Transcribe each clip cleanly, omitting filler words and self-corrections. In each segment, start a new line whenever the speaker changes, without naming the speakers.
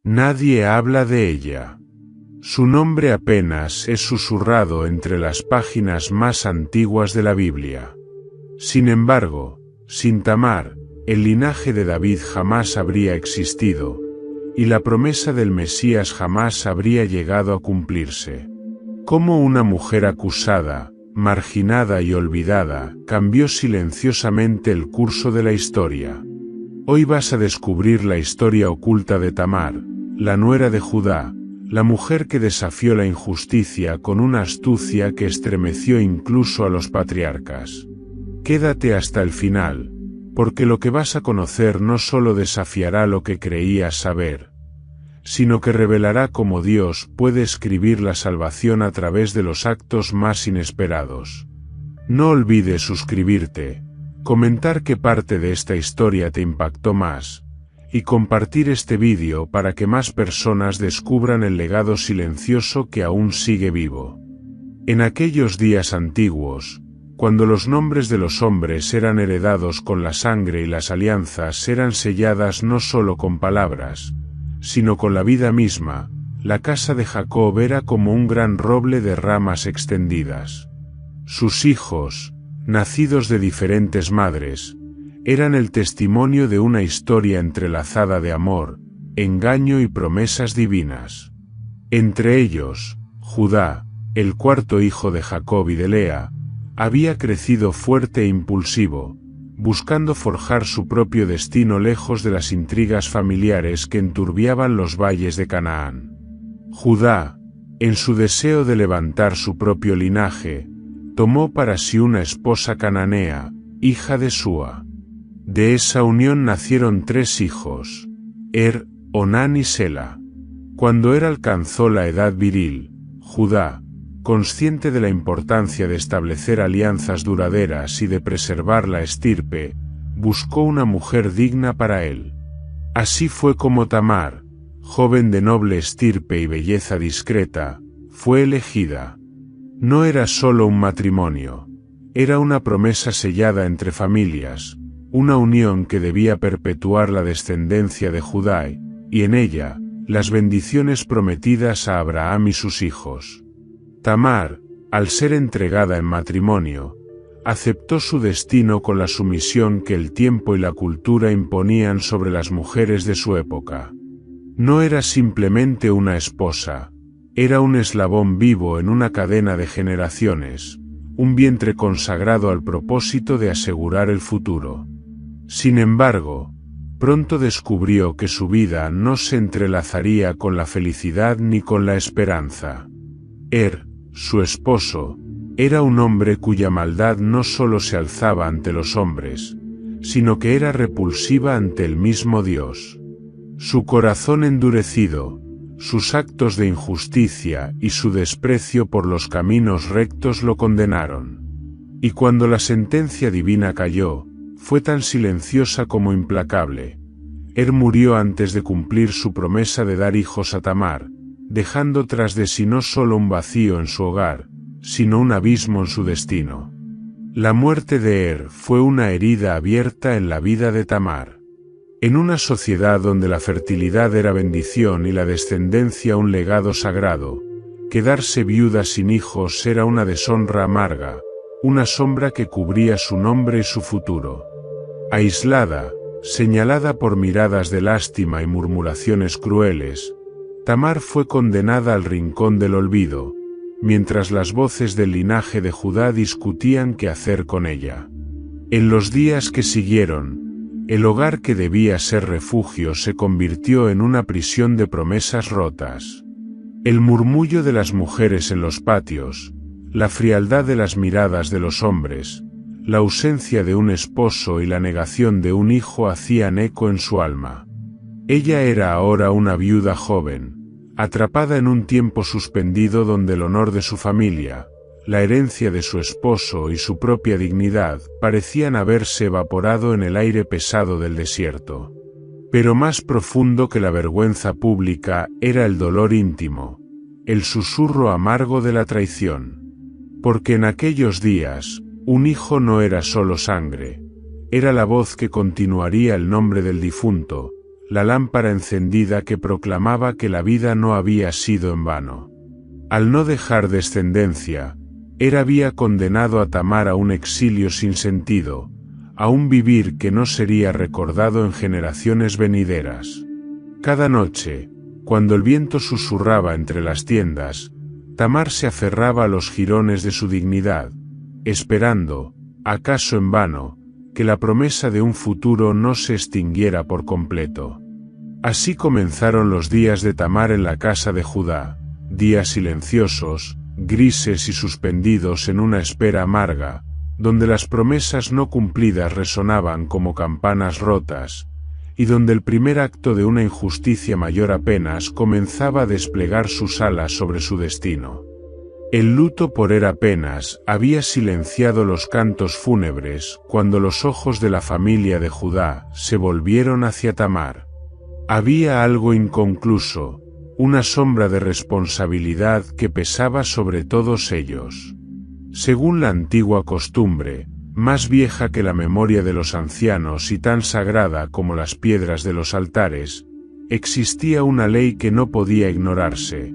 Nadie habla de ella. Su nombre apenas es susurrado entre las páginas más antiguas de la Biblia. Sin embargo, sin Tamar, el linaje de David jamás habría existido, y la promesa del Mesías jamás habría llegado a cumplirse. Cómo una mujer acusada, marginada y olvidada, cambió silenciosamente el curso de la historia. Hoy vas a descubrir la historia oculta de Tamar, la nuera de Judá, la mujer que desafió la injusticia con una astucia que estremeció incluso a los patriarcas. Quédate hasta el final, porque lo que vas a conocer no solo desafiará lo que creías saber, sino que revelará cómo Dios puede escribir la salvación a través de los actos más inesperados. No olvides suscribirte, comentar qué parte de esta historia te impactó más, y compartir este vídeo para que más personas descubran el legado silencioso que aún sigue vivo. En aquellos días antiguos, cuando los nombres de los hombres eran heredados con la sangre y las alianzas eran selladas no solo con palabras, sino con la vida misma, la casa de Jacob era como un gran roble de ramas extendidas. Sus hijos, nacidos de diferentes madres, eran el testimonio de una historia entrelazada de amor, engaño y promesas divinas. Entre ellos, Judá, el cuarto hijo de Jacob y de Lea, había crecido fuerte e impulsivo, buscando forjar su propio destino lejos de las intrigas familiares que enturbiaban los valles de Canaán. Judá, en su deseo de levantar su propio linaje, tomó para sí una esposa cananea, hija de Súa. De esa unión nacieron 3 hijos, Onán y Sela. Cuando alcanzó la edad viril, Judá, consciente de la importancia de establecer alianzas duraderas y de preservar la estirpe, buscó una mujer digna para él. Así fue como Tamar, joven de noble estirpe y belleza discreta, fue elegida. No era solo un matrimonio, era una promesa sellada entre familias, una unión que debía perpetuar la descendencia de Judá, y en ella, las bendiciones prometidas a Abraham y sus hijos. Tamar, al ser entregada en matrimonio, aceptó su destino con la sumisión que el tiempo y la cultura imponían sobre las mujeres de su época. No era simplemente una esposa, era un eslabón vivo en una cadena de generaciones, un vientre consagrado al propósito de asegurar el futuro. Sin embargo, pronto descubrió que su vida no se entrelazaría con la felicidad ni con la esperanza. Su esposo, era un hombre cuya maldad no solo se alzaba ante los hombres, sino que era repulsiva ante el mismo Dios. Su corazón endurecido, sus actos de injusticia y su desprecio por los caminos rectos lo condenaron. Y cuando la sentencia divina cayó, fue tan silenciosa como implacable. Murió antes de cumplir su promesa de dar hijos a Tamar, dejando tras de sí no solo un vacío en su hogar, sino un abismo en su destino. La muerte de fue una herida abierta en la vida de Tamar. En una sociedad donde la fertilidad era bendición y la descendencia un legado sagrado, quedarse viuda sin hijos era una deshonra amarga, una sombra que cubría su nombre y su futuro. Aislada, señalada por miradas de lástima y murmuraciones crueles, Tamar fue condenada al rincón del olvido, mientras las voces del linaje de Judá discutían qué hacer con ella. En los días que siguieron, el hogar que debía ser refugio se convirtió en una prisión de promesas rotas. El murmullo de las mujeres en los patios, la frialdad de las miradas de los hombres, la ausencia de un esposo y la negación de un hijo hacían eco en su alma. Ella era ahora una viuda joven, atrapada en un tiempo suspendido donde el honor de su familia, la herencia de su esposo y su propia dignidad parecían haberse evaporado en el aire pesado del desierto. Pero más profundo que la vergüenza pública era el dolor íntimo, el susurro amargo de la traición. Porque en aquellos días, un hijo no era solo sangre, era la voz que continuaría el nombre del difunto, la lámpara encendida que proclamaba que la vida no había sido en vano. Al no dejar descendencia, había condenado a Tamar a un exilio sin sentido, a un vivir que no sería recordado en generaciones venideras. Cada noche, cuando el viento susurraba entre las tiendas, Tamar se aferraba a los jirones de su dignidad, esperando, acaso en vano, que la promesa de un futuro no se extinguiera por completo. Así comenzaron los días de Tamar en la casa de Judá, días silenciosos, grises y suspendidos en una espera amarga, donde las promesas no cumplidas resonaban como campanas rotas, y donde el primer acto de una injusticia mayor apenas comenzaba a desplegar sus alas sobre su destino. El luto por apenas había silenciado los cantos fúnebres cuando los ojos de la familia de Judá se volvieron hacia Tamar. Había algo inconcluso, una sombra de responsabilidad que pesaba sobre todos ellos. Según la antigua costumbre, más vieja que la memoria de los ancianos y tan sagrada como las piedras de los altares, existía una ley que no podía ignorarse: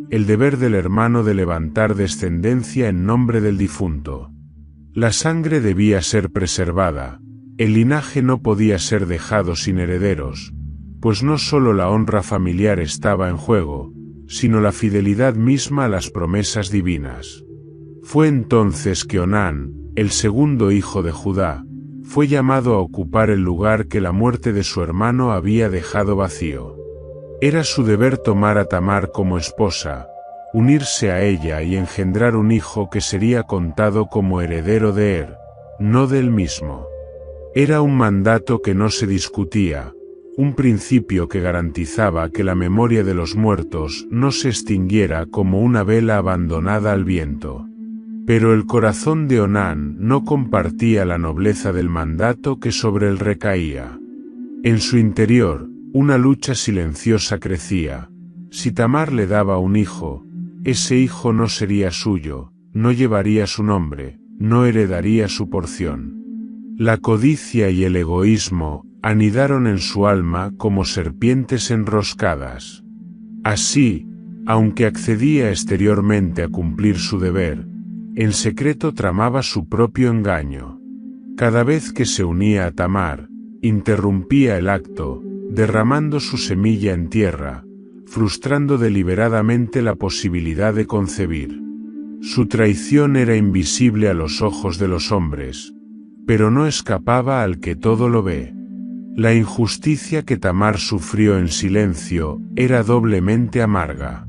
el deber del hermano de levantar descendencia en nombre del difunto. La sangre debía ser preservada, el linaje no podía ser dejado sin herederos, pues no solo la honra familiar estaba en juego, sino la fidelidad misma a las promesas divinas. Fue entonces que Onán, el segundo hijo de Judá, fue llamado a ocupar el lugar que la muerte de su hermano había dejado vacío. Era su deber tomar a Tamar como esposa, unirse a ella y engendrar un hijo que sería contado como heredero de no de él mismo. Era un mandato que no se discutía, un principio que garantizaba que la memoria de los muertos no se extinguiera como una vela abandonada al viento. Pero el corazón de Onán no compartía la nobleza del mandato que sobre él recaía. En su interior, una lucha silenciosa crecía. Si Tamar le daba un hijo, ese hijo no sería suyo, no llevaría su nombre, no heredaría su porción. La codicia y el egoísmo anidaron en su alma como serpientes enroscadas. Así, aunque accedía exteriormente a cumplir su deber, en secreto tramaba su propio engaño. Cada vez que se unía a Tamar, interrumpía el acto, derramando su semilla en tierra, frustrando deliberadamente la posibilidad de concebir. Su traición era invisible a los ojos de los hombres, pero no escapaba al que todo lo ve. La injusticia que Tamar sufrió en silencio era doblemente amarga.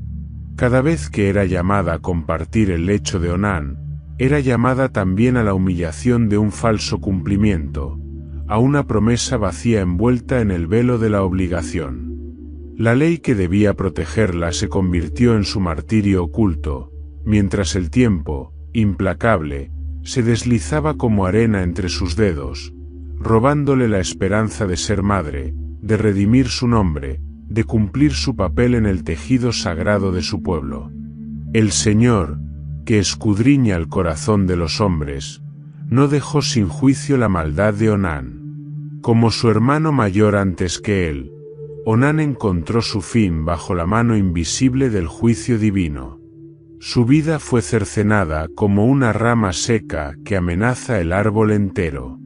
Cada vez que era llamada a compartir el lecho de Onán, era llamada también a la humillación de un falso cumplimiento, a una promesa vacía envuelta en el velo de la obligación. La ley que debía protegerla se convirtió en su martirio oculto, mientras el tiempo, implacable, se deslizaba como arena entre sus dedos, robándole la esperanza de ser madre, de redimir su nombre, de cumplir su papel en el tejido sagrado de su pueblo. El Señor, que escudriña el corazón de los hombres, no dejó sin juicio la maldad de Onán. Como su hermano mayor antes que él, Onán encontró su fin bajo la mano invisible del juicio divino. Su vida fue cercenada como una rama seca que amenaza el árbol entero.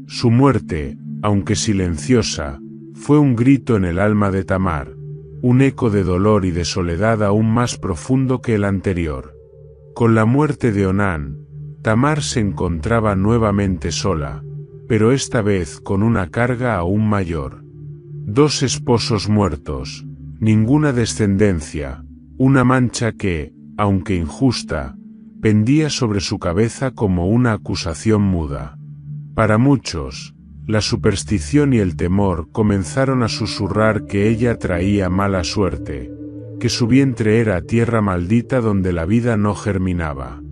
Su muerte, aunque silenciosa, fue un grito en el alma de Tamar, un eco de dolor y de soledad aún más profundo que el anterior. Con la muerte de Onán, Tamar se encontraba nuevamente sola, pero esta vez con una carga aún mayor. 2 esposos muertos, ninguna descendencia, una mancha que, aunque injusta, pendía sobre su cabeza como una acusación muda. Para muchos, la superstición y el temor comenzaron a susurrar que ella traía mala suerte, que su vientre era tierra maldita donde la vida no germinaba.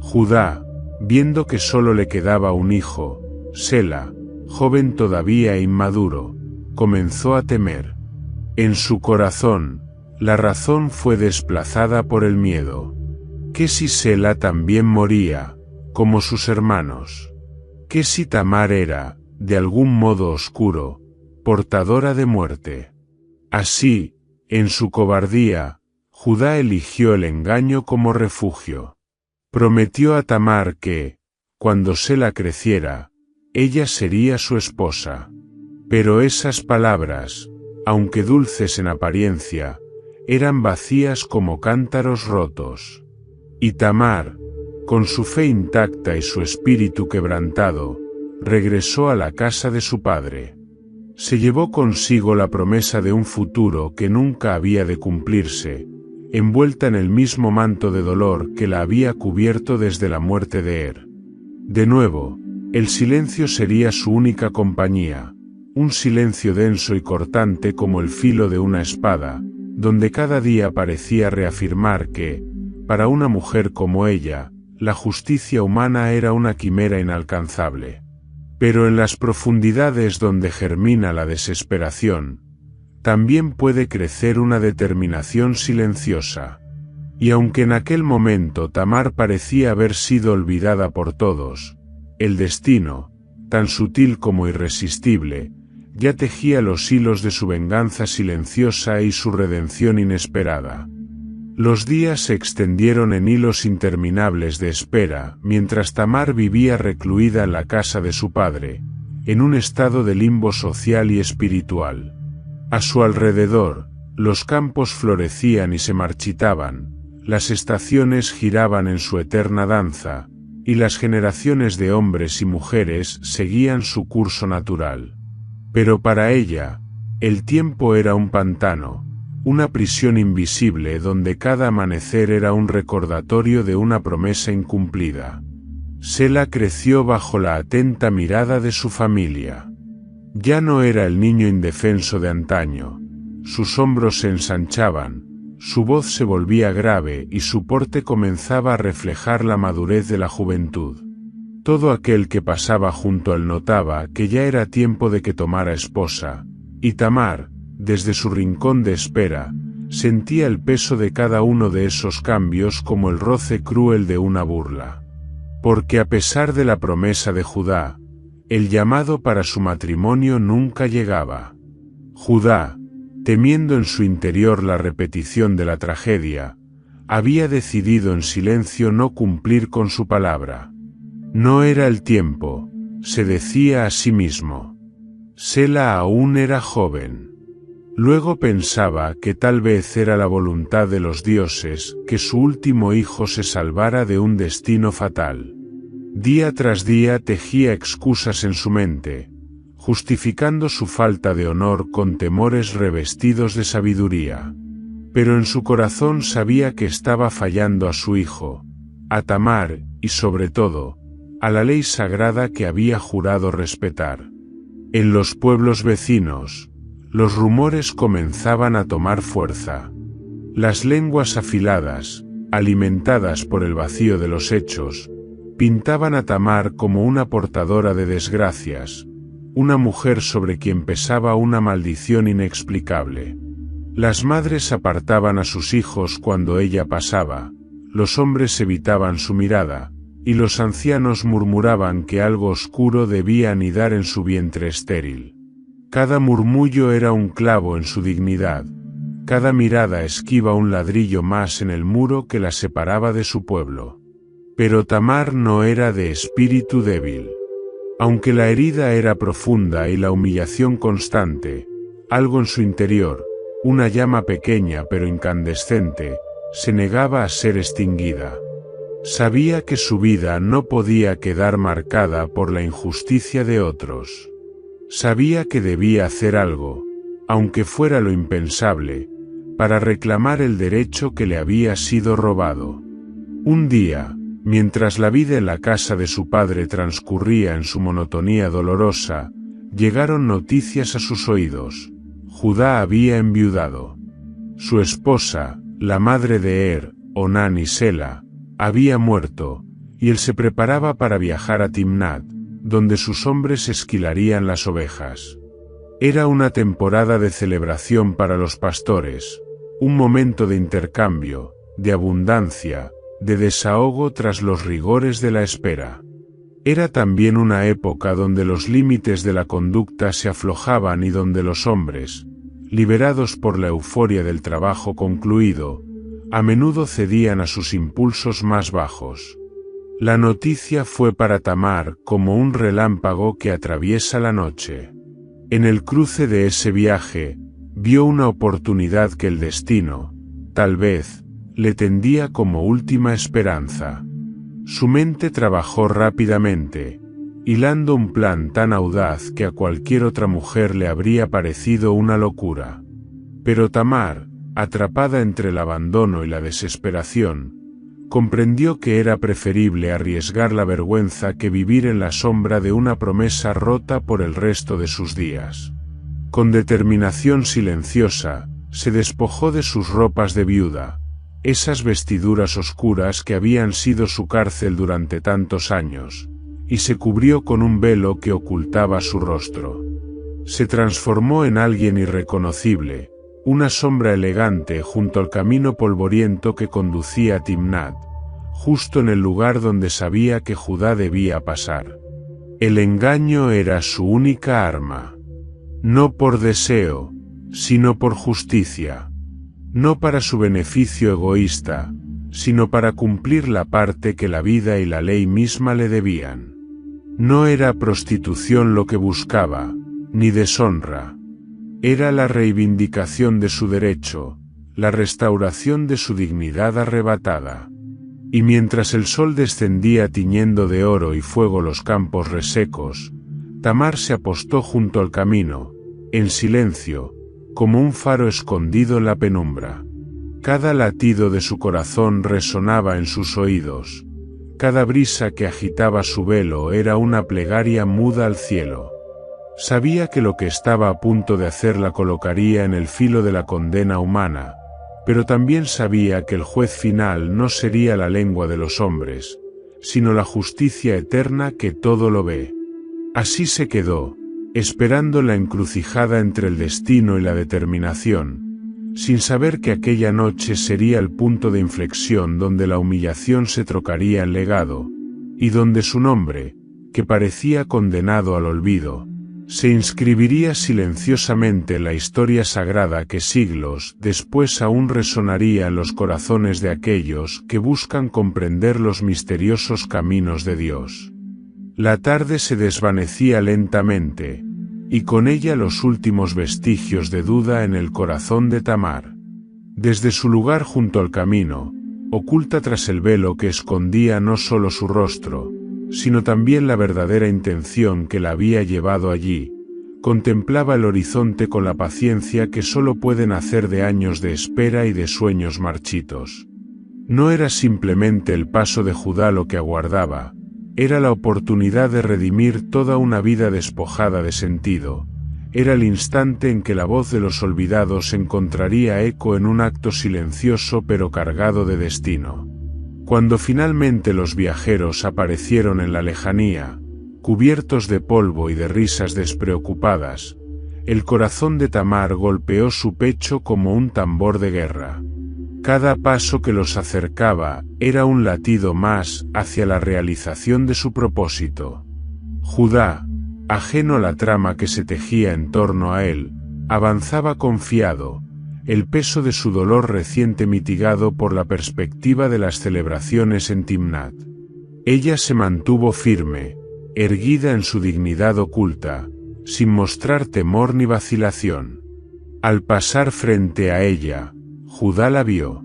Judá, viendo que solo le quedaba un hijo, Sela, joven todavía e inmaduro, comenzó a temer. En su corazón, la razón fue desplazada por el miedo. ¿Qué si Sela también moría, como sus hermanos? ¿Qué si Tamar era, de algún modo oscuro, portadora de muerte. Así, en su cobardía, Judá eligió el engaño como refugio. Prometió a Tamar que, cuando Sela creciera, ella sería su esposa. Pero esas palabras, aunque dulces en apariencia, eran vacías como cántaros rotos. Y Tamar, con su fe intacta y su espíritu quebrantado, regresó a la casa de su padre. Se llevó consigo la promesa de un futuro que nunca había de cumplirse, envuelta en el mismo manto de dolor que la había cubierto desde la muerte de Er. De nuevo, el silencio sería su única compañía, un silencio denso y cortante como el filo de una espada, donde cada día parecía reafirmar que, para una mujer como ella, la justicia humana era una quimera inalcanzable. Pero en las profundidades donde germina la desesperación, también puede crecer una determinación silenciosa. Y aunque en aquel momento Tamar parecía haber sido olvidada por todos, el destino, tan sutil como irresistible, ya tejía los hilos de su venganza silenciosa y su redención inesperada. Los días se extendieron en hilos interminables de espera, mientras Tamar vivía recluida en la casa de su padre, en un estado de limbo social y espiritual. A su alrededor, los campos florecían y se marchitaban, las estaciones giraban en su eterna danza, y las generaciones de hombres y mujeres seguían su curso natural. Pero para ella, el tiempo era un pantano, una prisión invisible donde cada amanecer era un recordatorio de una promesa incumplida. Sela creció bajo la atenta mirada de su familia. Ya no era el niño indefenso de antaño, sus hombros se ensanchaban, su voz se volvía grave y su porte comenzaba a reflejar la madurez de la juventud. Todo aquel que pasaba junto a él notaba que ya era tiempo de que tomara esposa, y Tamar, desde su rincón de espera, sentía el peso de cada uno de esos cambios como el roce cruel de una burla. Porque a pesar de la promesa de Judá, el llamado para su matrimonio nunca llegaba. Judá, temiendo en su interior la repetición de la tragedia, había decidido en silencio no cumplir con su palabra. No era el tiempo, se decía a sí mismo. Sela aún era joven. Luego pensaba que tal vez era la voluntad de los dioses que su último hijo se salvara de un destino fatal. Día tras día tejía excusas en su mente, justificando su falta de honor con temores revestidos de sabiduría. Pero en su corazón sabía que estaba fallando a su hijo, a Tamar, y sobre todo, a la ley sagrada que había jurado respetar. En los pueblos vecinos, los rumores comenzaban a tomar fuerza. Las lenguas afiladas, alimentadas por el vacío de los hechos, pintaban a Tamar como una portadora de desgracias, una mujer sobre quien pesaba una maldición inexplicable. Las madres apartaban a sus hijos cuando ella pasaba, los hombres evitaban su mirada, y los ancianos murmuraban que algo oscuro debía anidar en su vientre estéril. Cada murmullo era un clavo en su dignidad, cada mirada esquiva un ladrillo más en el muro que la separaba de su pueblo. Pero Tamar no era de espíritu débil. Aunque la herida era profunda y la humillación constante, algo en su interior, una llama pequeña pero incandescente, se negaba a ser extinguida. Sabía que su vida no podía quedar marcada por la injusticia de otros. Sabía que debía hacer algo, aunque fuera lo impensable, para reclamar el derecho que le había sido robado. Un día, mientras la vida en la casa de su padre transcurría en su monotonía dolorosa, llegaron noticias a sus oídos. Judá había enviudado. Su esposa, la madre de Er, Onán y Sela, había muerto, y él se preparaba para viajar a Timnat, donde sus hombres esquilarían las ovejas. Era una temporada de celebración para los pastores, un momento de intercambio, de abundancia, de desahogo tras los rigores de la espera. Era también una época donde los límites de la conducta se aflojaban y donde los hombres, liberados por la euforia del trabajo concluido, a menudo cedían a sus impulsos más bajos. La noticia fue para Tamar como un relámpago que atraviesa la noche. En el cruce de ese viaje, vio una oportunidad que el destino, tal vez, le tendía como última esperanza. Su mente trabajó rápidamente, hilando un plan tan audaz que a cualquier otra mujer le habría parecido una locura. Pero Tamar, atrapada entre el abandono y la desesperación, comprendió que era preferible arriesgar la vergüenza que vivir en la sombra de una promesa rota por el resto de sus días. Con determinación silenciosa, se despojó de sus ropas de viuda, esas vestiduras oscuras que habían sido su cárcel durante tantos años, y se cubrió con un velo que ocultaba su rostro. Se transformó en alguien irreconocible, una sombra elegante junto al camino polvoriento que conducía a Timnat, justo en el lugar donde sabía que Judá debía pasar. El engaño era su única arma. No por deseo, sino por justicia. No para su beneficio egoísta, sino para cumplir la parte que la vida y la ley misma le debían. No era prostitución lo que buscaba, ni deshonra. Era la reivindicación de su derecho, la restauración de su dignidad arrebatada. Y mientras el sol descendía tiñendo de oro y fuego los campos resecos, Tamar se apostó junto al camino, en silencio, como un faro escondido en la penumbra. Cada latido de su corazón resonaba en sus oídos. Cada brisa que agitaba su velo era una plegaria muda al cielo. Sabía que lo que estaba a punto de hacer la colocaría en el filo de la condena humana, pero también sabía que el juez final no sería la lengua de los hombres, sino la justicia eterna que todo lo ve. Así se quedó, esperando la encrucijada entre el destino y la determinación, sin saber que aquella noche sería el punto de inflexión donde la humillación se trocaría en legado, y donde su nombre, que parecía condenado al olvido, se inscribiría silenciosamente en la historia sagrada que siglos después aún resonaría en los corazones de aquellos que buscan comprender los misteriosos caminos de Dios. La tarde se desvanecía lentamente, y con ella los últimos vestigios de duda en el corazón de Tamar. Desde su lugar junto al camino, oculta tras el velo que escondía no solo su rostro, sino también la verdadera intención que la había llevado allí, contemplaba el horizonte con la paciencia que solo pueden hacer de años de espera y de sueños marchitos. No era simplemente el paso de Judá lo que aguardaba, era la oportunidad de redimir toda una vida despojada de sentido, era el instante en que la voz de los olvidados encontraría eco en un acto silencioso pero cargado de destino. Cuando finalmente los viajeros aparecieron en la lejanía, cubiertos de polvo y de risas despreocupadas, el corazón de Tamar golpeó su pecho como un tambor de guerra. Cada paso que los acercaba era un latido más hacia la realización de su propósito. Judá, ajeno a la trama que se tejía en torno a él, avanzaba confiado, el peso de su dolor reciente mitigado por la perspectiva de las celebraciones en Timnat. Ella se mantuvo firme, erguida en su dignidad oculta, sin mostrar temor ni vacilación. Al pasar frente a ella, Judá la vio.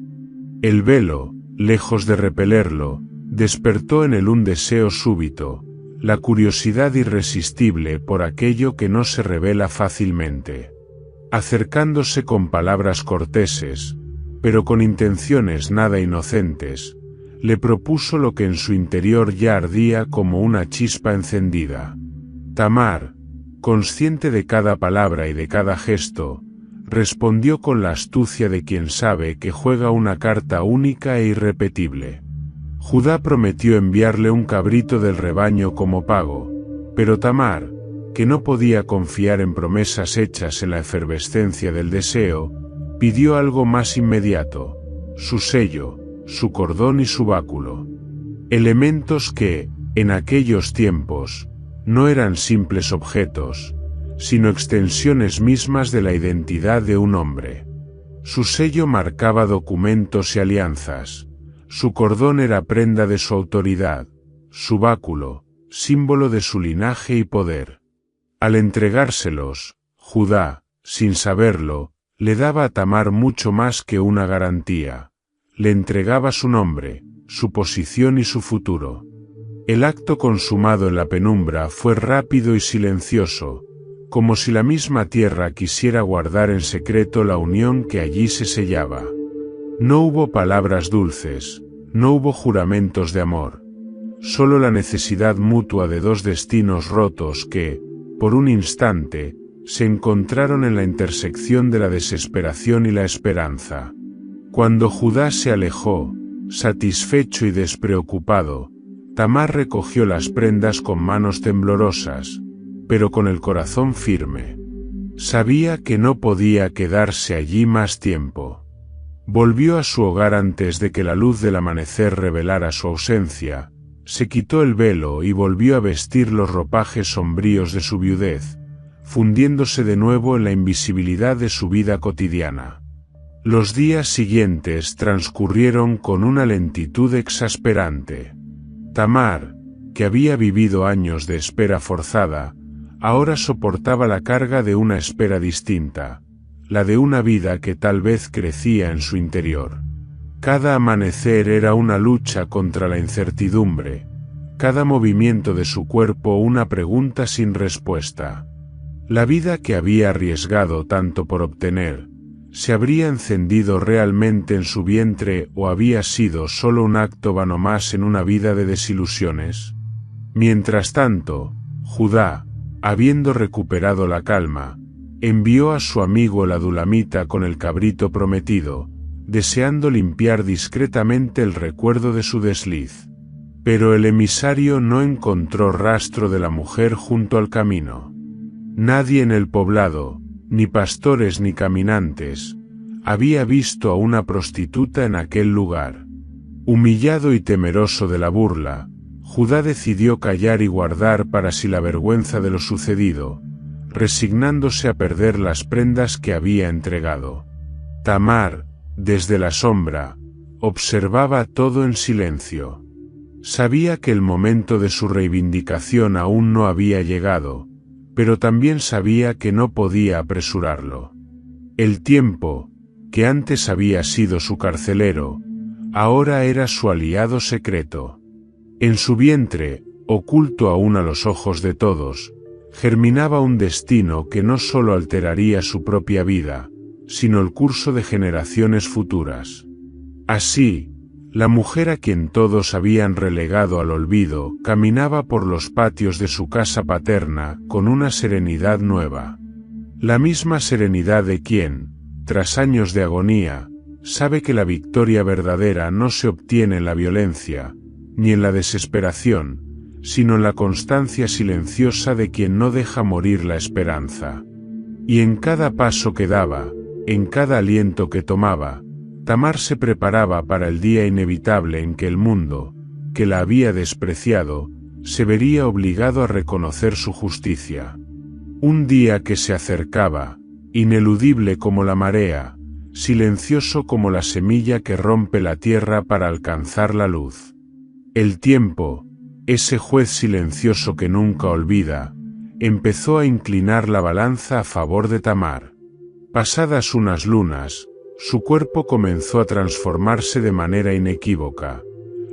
El velo, lejos de repelerlo, despertó en él un deseo súbito, la curiosidad irresistible por aquello que no se revela fácilmente. Acercándose con palabras corteses, pero con intenciones nada inocentes, le propuso lo que en su interior ya ardía como una chispa encendida. Tamar, consciente de cada palabra y de cada gesto, respondió con la astucia de quien sabe que juega una carta única e irrepetible. Judá prometió enviarle un cabrito del rebaño como pago, pero Tamar, que no podía confiar en promesas hechas en la efervescencia del deseo, pidió algo más inmediato, su sello, su cordón y su báculo. Elementos que, En aquellos tiempos, no eran simples objetos, sino extensiones mismas de la identidad de un hombre. Su sello marcaba documentos y alianzas, su cordón era prenda de su autoridad, su báculo, símbolo de su linaje y poder. Al entregárselos, Judá, sin saberlo, le daba a Tamar mucho más que una garantía. Le entregaba su nombre, su posición y su futuro. El acto consumado en la penumbra fue rápido y silencioso, como si la misma tierra quisiera guardar en secreto la unión que allí se sellaba. No hubo palabras dulces, no hubo juramentos de amor, solo la necesidad mutua de dos destinos rotos que, por un instante, se encontraron en la intersección de la desesperación y la esperanza. Cuando Judá se alejó, satisfecho y despreocupado, Tamar recogió las prendas con manos temblorosas, pero con el corazón firme. Sabía que no podía quedarse allí más tiempo. Volvió a su hogar antes de que la luz del amanecer revelara su ausencia, se quitó el velo y volvió a vestir los ropajes sombríos de su viudez, fundiéndose de nuevo en la invisibilidad de su vida cotidiana. Los días siguientes transcurrieron con una lentitud exasperante. Tamar, que había vivido años de espera forzada, ahora soportaba la carga de una espera distinta, la de una vida que tal vez crecía en su interior. Cada amanecer era una lucha contra la incertidumbre, cada movimiento de su cuerpo una pregunta sin respuesta. La vida que había arriesgado tanto por obtener, ¿se habría encendido realmente en su vientre o había sido solo un acto vano más en una vida de desilusiones? Mientras tanto, Judá, habiendo recuperado la calma, envió a su amigo el adulamita con el cabrito prometido, deseando limpiar discretamente el recuerdo de su desliz. Pero el emisario no encontró rastro de la mujer junto al camino. Nadie en el poblado, ni pastores ni caminantes, había visto a una prostituta en aquel lugar. Humillado y temeroso de la burla, Judá decidió callar y guardar para sí la vergüenza de lo sucedido, resignándose a perder las prendas que había entregado. Tamar, desde la sombra, observaba todo en silencio. Sabía que el momento de su reivindicación aún no había llegado, pero también sabía que no podía apresurarlo. El tiempo, que antes había sido su carcelero, ahora era su aliado secreto. En su vientre, oculto aún a los ojos de todos, germinaba un destino que no solo alteraría su propia vida, sino el curso de generaciones futuras. Así, la mujer a quien todos habían relegado al olvido caminaba por los patios de su casa paterna con una serenidad nueva. La misma serenidad de quien, tras años de agonía, sabe que la victoria verdadera no se obtiene en la violencia, ni en la desesperación, sino en la constancia silenciosa de quien no deja morir la esperanza. Y en cada paso que daba, en cada aliento que tomaba, Tamar se preparaba para el día inevitable en que el mundo, que la había despreciado, se vería obligado a reconocer su justicia. Un día que se acercaba, ineludible como la marea, silencioso como la semilla que rompe la tierra para alcanzar la luz. El tiempo, ese juez silencioso que nunca olvida, empezó a inclinar la balanza a favor de Tamar. Pasadas unas lunas, su cuerpo comenzó a transformarse de manera inequívoca.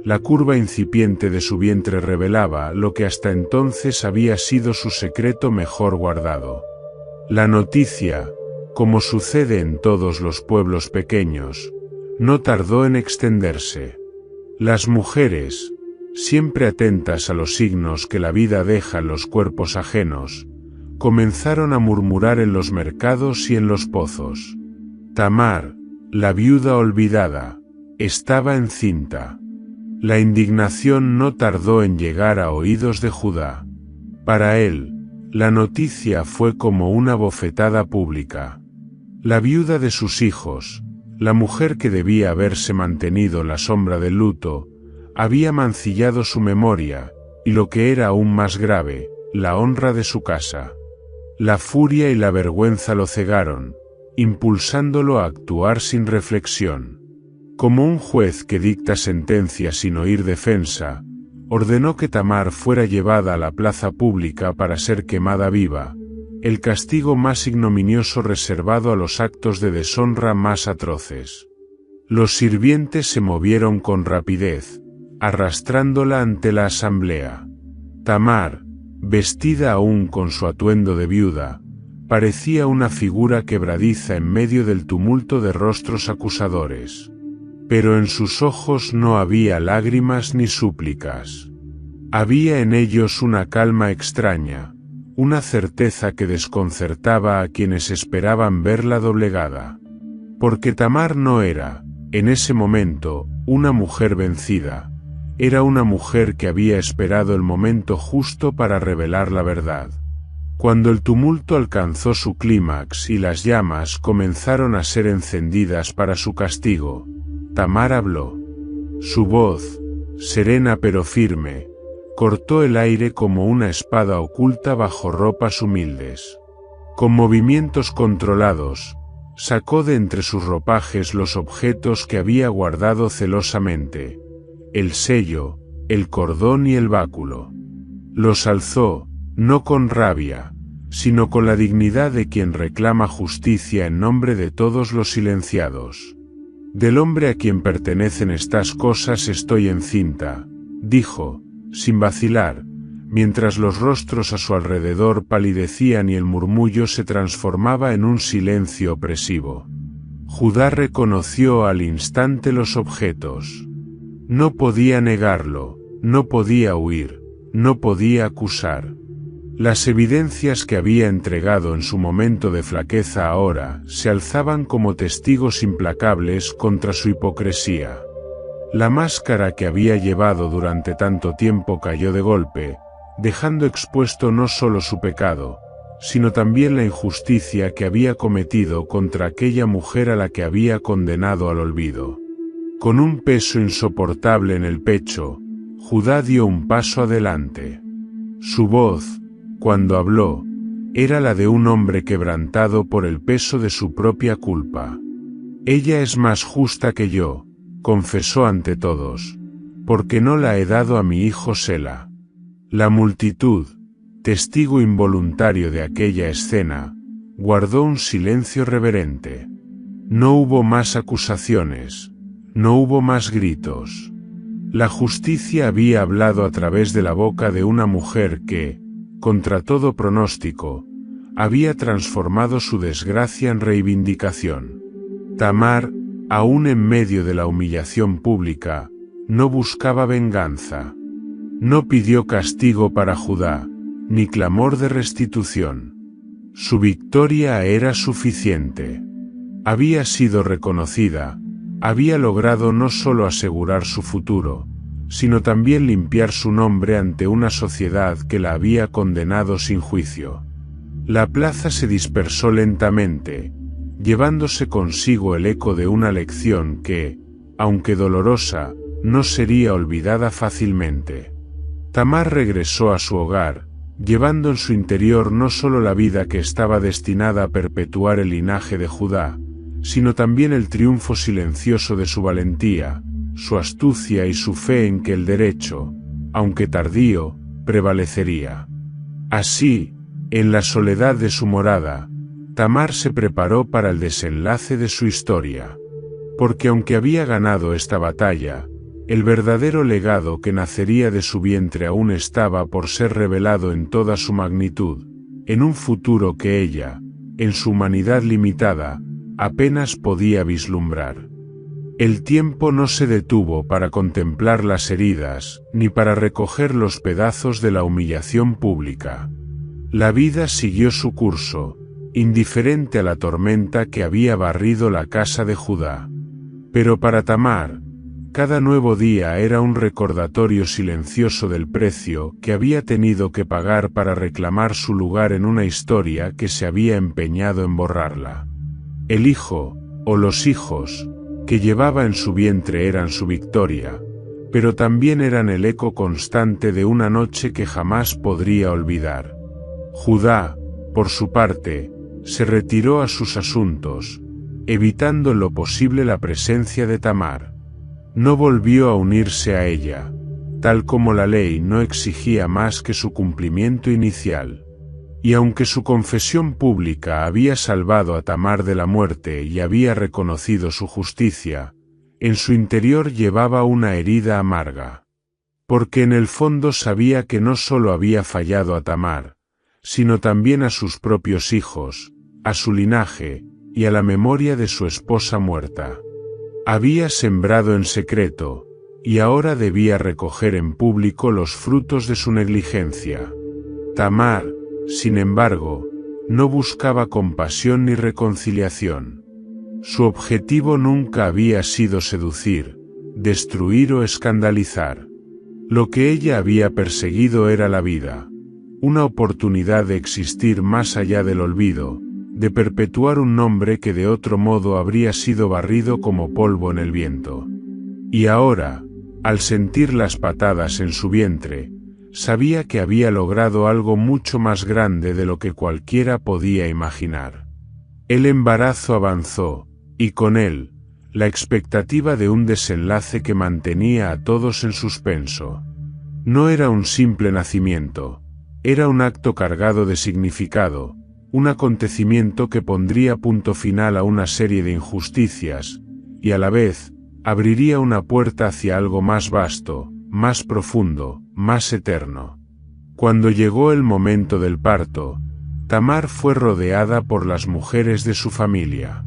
La curva incipiente de su vientre revelaba lo que hasta entonces había sido su secreto mejor guardado. La noticia, como sucede en todos los pueblos pequeños, no tardó en extenderse. Las mujeres, siempre atentas a los signos que la vida deja en los cuerpos ajenos, comenzaron a murmurar en los mercados y en los pozos. Tamar, la viuda olvidada, estaba encinta. La indignación no tardó en llegar a oídos de Judá. Para él, la noticia fue como una bofetada pública. La viuda de sus hijos, la mujer que debía haberse mantenido en la sombra del luto, había mancillado su memoria, y lo que era aún más grave, la honra de su casa. La furia y la vergüenza lo cegaron, impulsándolo a actuar sin reflexión. Como un juez que dicta sentencia sin oír defensa, ordenó que Tamar fuera llevada a la plaza pública para ser quemada viva, el castigo más ignominioso reservado a los actos de deshonra más atroces. Los sirvientes se movieron con rapidez, arrastrándola ante la asamblea. Tamar, vestida aún con su atuendo de viuda, parecía una figura quebradiza en medio del tumulto de rostros acusadores. Pero en sus ojos no había lágrimas ni súplicas. Había en ellos una calma extraña, una certeza que desconcertaba a quienes esperaban verla doblegada. Porque Tamar no era, en ese momento, una mujer vencida, era una mujer que había esperado el momento justo para revelar la verdad. Cuando el tumulto alcanzó su clímax y las llamas comenzaron a ser encendidas para su castigo, Tamar habló. Su voz, serena pero firme, cortó el aire como una espada oculta bajo ropas humildes. Con movimientos controlados, sacó de entre sus ropajes los objetos que había guardado celosamente: el sello, el cordón y el báculo. Los alzó, no con rabia, sino con la dignidad de quien reclama justicia en nombre de todos los silenciados. Del hombre a quien pertenecen estas cosas estoy encinta, dijo, sin vacilar, mientras los rostros a su alrededor palidecían y el murmullo se transformaba en un silencio opresivo. Judá reconoció al instante los objetos. No podía negarlo, no podía huir, no podía acusar. Las evidencias que había entregado en su momento de flaqueza ahora se alzaban como testigos implacables contra su hipocresía. La máscara que había llevado durante tanto tiempo cayó de golpe, dejando expuesto no solo su pecado, sino también la injusticia que había cometido contra aquella mujer a la que había condenado al olvido. Con un peso insoportable en el pecho, Judá dio un paso adelante. Su voz, cuando habló, era la de un hombre quebrantado por el peso de su propia culpa. Ella es más justa que yo, confesó ante todos, porque no la he dado a mi hijo Sela. La multitud, testigo involuntario de aquella escena, guardó un silencio reverente. No hubo más acusaciones, no hubo más gritos. La justicia había hablado a través de la boca de una mujer que, contra todo pronóstico, había transformado su desgracia en reivindicación. Tamar, aún en medio de la humillación pública, no buscaba venganza. No pidió castigo para Judá, ni clamor de restitución. Su victoria era suficiente. Había sido reconocida, había logrado no solo asegurar su futuro, sino también limpiar su nombre ante una sociedad que la había condenado sin juicio. La plaza se dispersó lentamente, llevándose consigo el eco de una lección que, aunque dolorosa, no sería olvidada fácilmente. Tamar regresó a su hogar, llevando en su interior no solo la vida que estaba destinada a perpetuar el linaje de Judá, sino también el triunfo silencioso de su valentía, su astucia y su fe en que el derecho, aunque tardío, prevalecería. Así, en la soledad de su morada, Tamar se preparó para el desenlace de su historia. Porque aunque había ganado esta batalla, el verdadero legado que nacería de su vientre aún estaba por ser revelado en toda su magnitud, en un futuro que ella, en su humanidad limitada, apenas podía vislumbrar. El tiempo no se detuvo para contemplar las heridas, ni para recoger los pedazos de la humillación pública. La vida siguió su curso, indiferente a la tormenta que había barrido la casa de Judá. Pero para Tamar, cada nuevo día era un recordatorio silencioso del precio que había tenido que pagar para reclamar su lugar en una historia que se había empeñado en borrarla. El hijo, o los hijos, que llevaba en su vientre eran su victoria, pero también eran el eco constante de una noche que jamás podría olvidar. Judá, por su parte, se retiró a sus asuntos, evitando en lo posible la presencia de Tamar. No volvió a unirse a ella, tal como la ley no exigía más que su cumplimiento inicial. Y aunque su confesión pública había salvado a Tamar de la muerte y había reconocido su justicia, en su interior llevaba una herida amarga. Porque en el fondo sabía que no solo había fallado a Tamar, sino también a sus propios hijos, a su linaje, y a la memoria de su esposa muerta. Había sembrado en secreto, y ahora debía recoger en público los frutos de su negligencia. Tamar, sin embargo, no buscaba compasión ni reconciliación. Su objetivo nunca había sido seducir, destruir o escandalizar. Lo que ella había perseguido era la vida, una oportunidad de existir más allá del olvido, de perpetuar un nombre que de otro modo habría sido barrido como polvo en el viento. Y ahora, al sentir las patadas en su vientre, sabía que había logrado algo mucho más grande de lo que cualquiera podía imaginar. El embarazo avanzó, y con él, la expectativa de un desenlace que mantenía a todos en suspenso. No era un simple nacimiento, era un acto cargado de significado, un acontecimiento que pondría punto final a una serie de injusticias, y a la vez, abriría una puerta hacia algo más vasto, más profundo, más eterno. Cuando llegó el momento del parto, Tamar fue rodeada por las mujeres de su familia.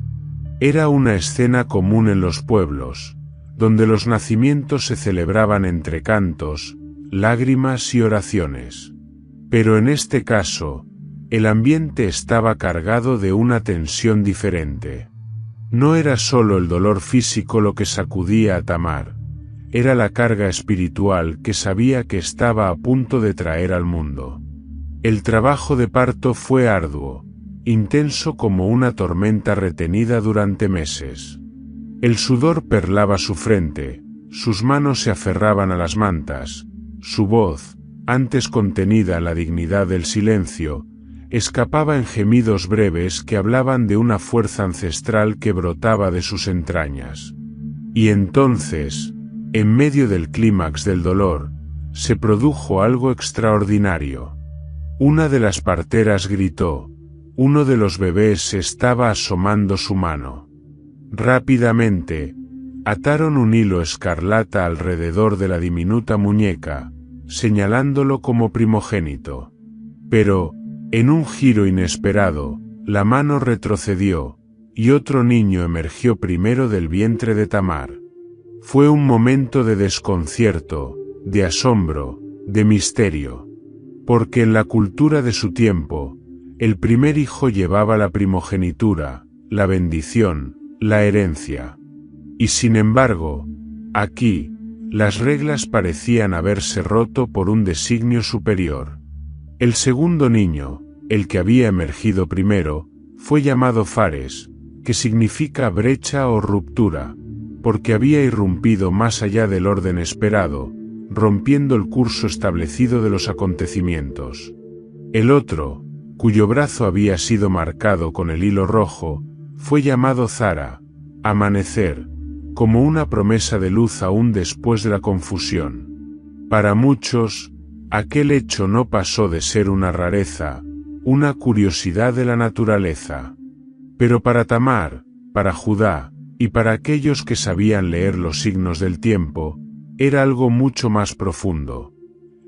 Era una escena común en los pueblos, donde los nacimientos se celebraban entre cantos, lágrimas y oraciones. Pero en este caso, el ambiente estaba cargado de una tensión diferente. No era solo el dolor físico lo que sacudía a Tamar, era la carga espiritual que sabía que estaba a punto de traer al mundo. El trabajo de parto fue arduo, intenso como una tormenta retenida durante meses. El sudor perlaba su frente, sus manos se aferraban a las mantas, su voz, antes contenida en la dignidad del silencio, escapaba en gemidos breves que hablaban de una fuerza ancestral que brotaba de sus entrañas. Y entonces, en medio del clímax del dolor, se produjo algo extraordinario. Una de las parteras gritó, uno de los bebés estaba asomando su mano. Rápidamente, ataron un hilo escarlata alrededor de la diminuta muñeca, señalándolo como primogénito. Pero, en un giro inesperado, la mano retrocedió, y otro niño emergió primero del vientre de Tamar. Fue un momento de desconcierto, de asombro, de misterio. Porque en la cultura de su tiempo, el primer hijo llevaba la primogenitura, la bendición, la herencia. Y sin embargo, aquí, las reglas parecían haberse roto por un designio superior. El segundo niño, el que había emergido primero, fue llamado Fares, que significa brecha o ruptura, porque había irrumpido más allá del orden esperado, rompiendo el curso establecido de los acontecimientos. El otro, cuyo brazo había sido marcado con el hilo rojo, fue llamado Zara, amanecer, como una promesa de luz aún después de la confusión. Para muchos, aquel hecho no pasó de ser una rareza, una curiosidad de la naturaleza. Pero para Tamar, para Judá, y para aquellos que sabían leer los signos del tiempo, era algo mucho más profundo.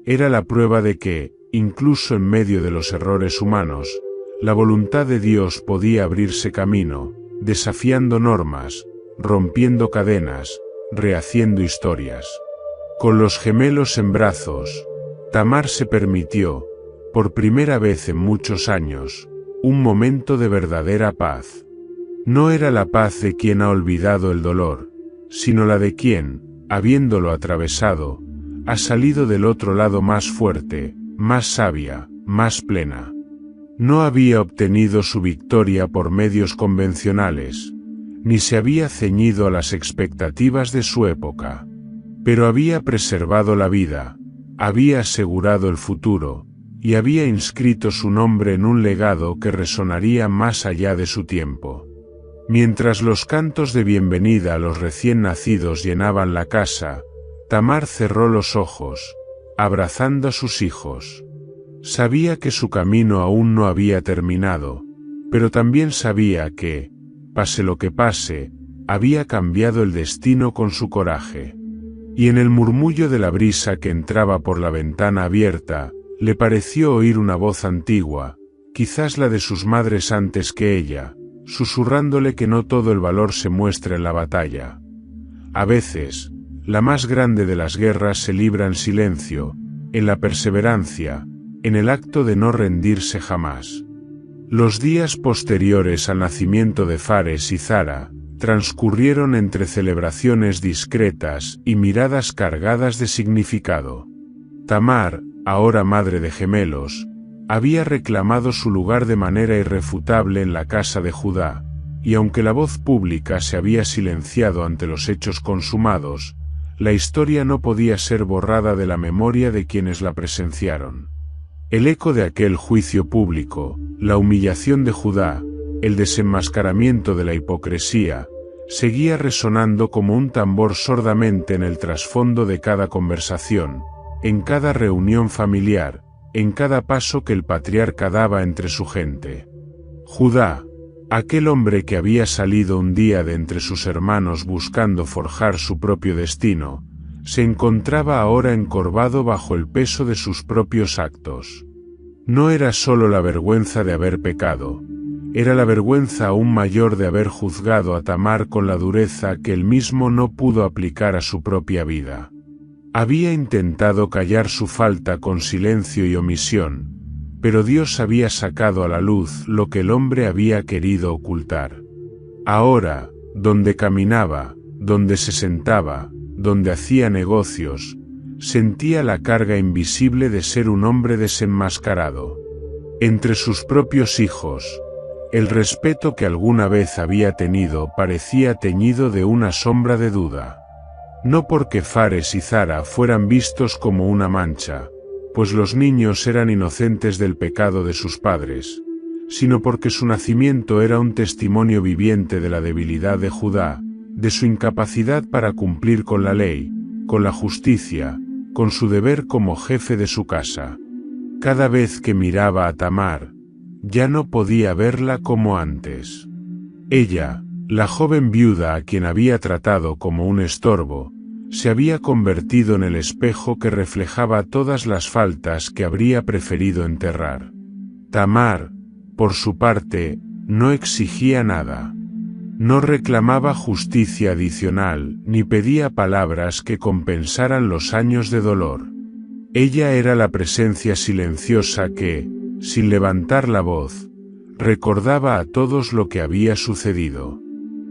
Era la prueba de que, incluso en medio de los errores humanos, la voluntad de Dios podía abrirse camino, desafiando normas, rompiendo cadenas, rehaciendo historias. Con los gemelos en brazos, Tamar se permitió, por primera vez en muchos años, un momento de verdadera paz. No era la paz de quien ha olvidado el dolor, sino la de quien, habiéndolo atravesado, ha salido del otro lado más fuerte, más sabia, más plena. No había obtenido su victoria por medios convencionales, ni se había ceñido a las expectativas de su época. Pero había preservado la vida, había asegurado el futuro, y había inscrito su nombre en un legado que resonaría más allá de su tiempo. Mientras los cantos de bienvenida a los recién nacidos llenaban la casa, Tamar cerró los ojos, abrazando a sus hijos. Sabía que su camino aún no había terminado, pero también sabía que, pase lo que pase, había cambiado el destino con su coraje. Y en el murmullo de la brisa que entraba por la ventana abierta, le pareció oír una voz antigua, quizás la de sus madres antes que ella, susurrándole que no todo el valor se muestra en la batalla. A veces, la más grande de las guerras se libra en silencio, en la perseverancia, en el acto de no rendirse jamás. Los días posteriores al nacimiento de Fares y Zara transcurrieron entre celebraciones discretas y miradas cargadas de significado. Tamar, ahora madre de gemelos, había reclamado su lugar de manera irrefutable en la casa de Judá, y aunque la voz pública se había silenciado ante los hechos consumados, la historia no podía ser borrada de la memoria de quienes la presenciaron. El eco de aquel juicio público, la humillación de Judá, el desenmascaramiento de la hipocresía, seguía resonando como un tambor sordamente en el trasfondo de cada conversación, en cada reunión familiar, en cada paso que el patriarca daba entre su gente. Judá, aquel hombre que había salido un día de entre sus hermanos buscando forjar su propio destino, se encontraba ahora encorvado bajo el peso de sus propios actos. No era solo la vergüenza de haber pecado, era la vergüenza aún mayor de haber juzgado a Tamar con la dureza que él mismo no pudo aplicar a su propia vida. Había intentado callar su falta con silencio y omisión, pero Dios había sacado a la luz lo que el hombre había querido ocultar. Ahora, donde caminaba, donde se sentaba, donde hacía negocios, sentía la carga invisible de ser un hombre desenmascarado. Entre sus propios hijos, el respeto que alguna vez había tenido parecía teñido de una sombra de duda. No porque Fares y Zara fueran vistos como una mancha, pues los niños eran inocentes del pecado de sus padres, sino porque su nacimiento era un testimonio viviente de la debilidad de Judá, de su incapacidad para cumplir con la ley, con la justicia, con su deber como jefe de su casa. Cada vez que miraba a Tamar, ya no podía verla como antes. Ella, la joven viuda a quien había tratado como un estorbo, se había convertido en el espejo que reflejaba todas las faltas que habría preferido enterrar. Tamar, por su parte, no exigía nada. No reclamaba justicia adicional, ni pedía palabras que compensaran los años de dolor. Ella era la presencia silenciosa que, sin levantar la voz, recordaba a todos lo que había sucedido.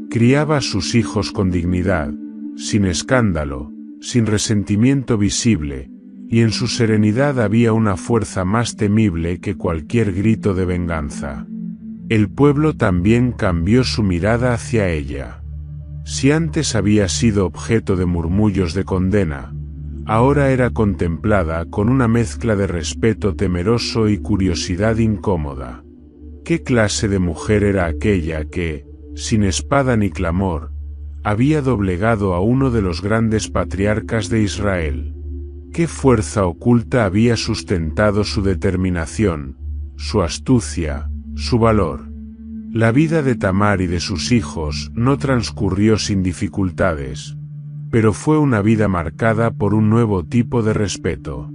Criaba a sus hijos con dignidad, sin escándalo, sin resentimiento visible, y en su serenidad había una fuerza más temible que cualquier grito de venganza. El pueblo también cambió su mirada hacia ella. Si antes había sido objeto de murmullos de condena, ahora era contemplada con una mezcla de respeto temeroso y curiosidad incómoda. ¿Qué clase de mujer era aquella que, sin espada ni clamor, había doblegado a uno de los grandes patriarcas de Israel? ¿Qué fuerza oculta había sustentado su determinación, su astucia, su valor? La vida de Tamar y de sus hijos no transcurrió sin dificultades, pero fue una vida marcada por un nuevo tipo de respeto.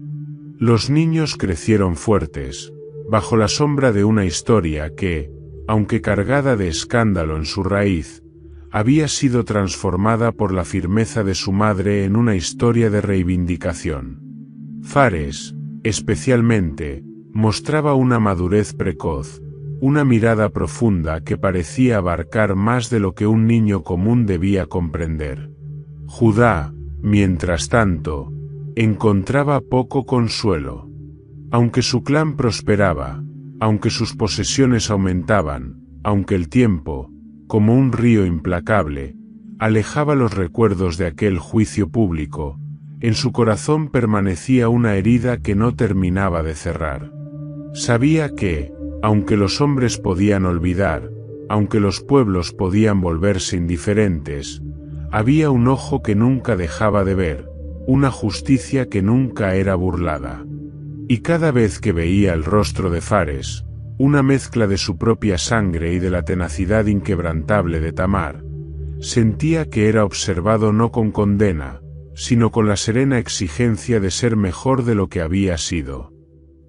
Los niños crecieron fuertes, bajo la sombra de una historia que, aunque cargada de escándalo en su raíz, había sido transformada por la firmeza de su madre en una historia de reivindicación. Fares, especialmente, mostraba una madurez precoz, una mirada profunda que parecía abarcar más de lo que un niño común debía comprender. Judá, mientras tanto, encontraba poco consuelo. Aunque su clan prosperaba, aunque sus posesiones aumentaban, aunque el tiempo, como un río implacable, alejaba los recuerdos de aquel juicio público, en su corazón permanecía una herida que no terminaba de cerrar. Sabía que, aunque los hombres podían olvidar, aunque los pueblos podían volverse indiferentes, había un ojo que nunca dejaba de ver, una justicia que nunca era burlada. Y cada vez que veía el rostro de Fares, una mezcla de su propia sangre y de la tenacidad inquebrantable de Tamar, sentía que era observado no con condena, sino con la serena exigencia de ser mejor de lo que había sido.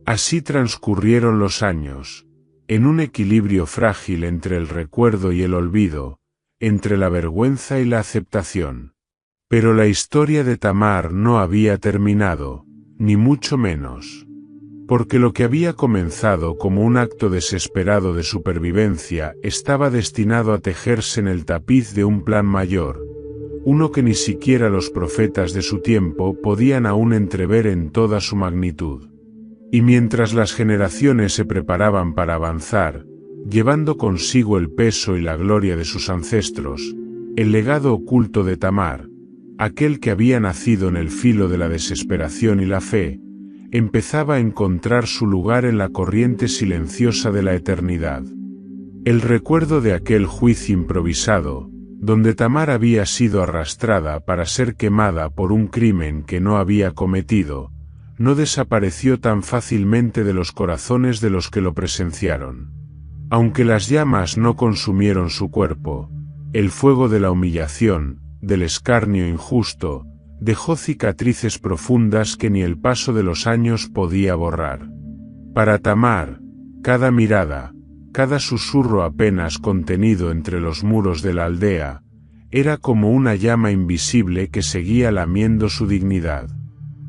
Así transcurrieron los años, en un equilibrio frágil entre el recuerdo y el olvido, entre la vergüenza y la aceptación. Pero la historia de Tamar no había terminado, ni mucho menos. Porque lo que había comenzado como un acto desesperado de supervivencia estaba destinado a tejerse en el tapiz de un plan mayor, uno que ni siquiera los profetas de su tiempo podían aún entrever en toda su magnitud. Y mientras las generaciones se preparaban para avanzar, llevando consigo el peso y la gloria de sus ancestros, el legado oculto de Tamar, aquel que había nacido en el filo de la desesperación y la fe, empezaba a encontrar su lugar en la corriente silenciosa de la eternidad. El recuerdo de aquel juicio improvisado, donde Tamar había sido arrastrada para ser quemada por un crimen que no había cometido, no desapareció tan fácilmente de los corazones de los que lo presenciaron. Aunque las llamas no consumieron su cuerpo, el fuego de la humillación, del escarnio injusto, dejó cicatrices profundas que ni el paso de los años podía borrar. Para Tamar, cada mirada, cada susurro apenas contenido entre los muros de la aldea, era como una llama invisible que seguía lamiendo su dignidad.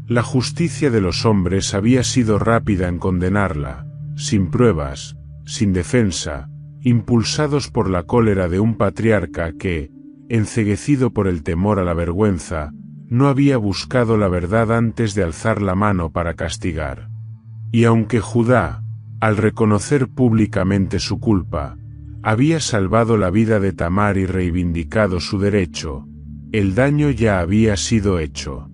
La justicia de los hombres había sido rápida en condenarla, sin pruebas, sin defensa, impulsados por la cólera de un patriarca que, enceguecido por el temor a la vergüenza, no había buscado la verdad antes de alzar la mano para castigar. Y aunque Judá, al reconocer públicamente su culpa, había salvado la vida de Tamar y reivindicado su derecho, el daño ya había sido hecho.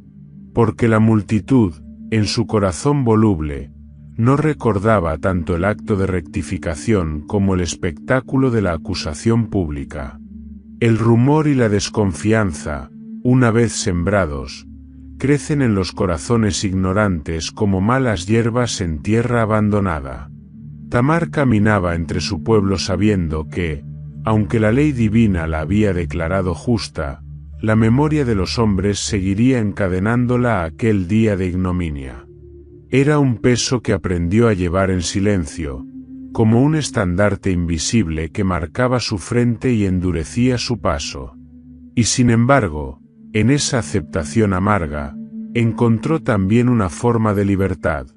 Porque la multitud, en su corazón voluble, no recordaba tanto el acto de rectificación como el espectáculo de la acusación pública. El rumor y la desconfianza, una vez sembrados, crecen en los corazones ignorantes como malas hierbas en tierra abandonada. Tamar caminaba entre su pueblo sabiendo que, aunque la ley divina la había declarado justa, la memoria de los hombres seguiría encadenándola a aquel día de ignominia. Era un peso que aprendió a llevar en silencio, como un estandarte invisible que marcaba su frente y endurecía su paso. Y sin embargo, en esa aceptación amarga, encontró también una forma de libertad.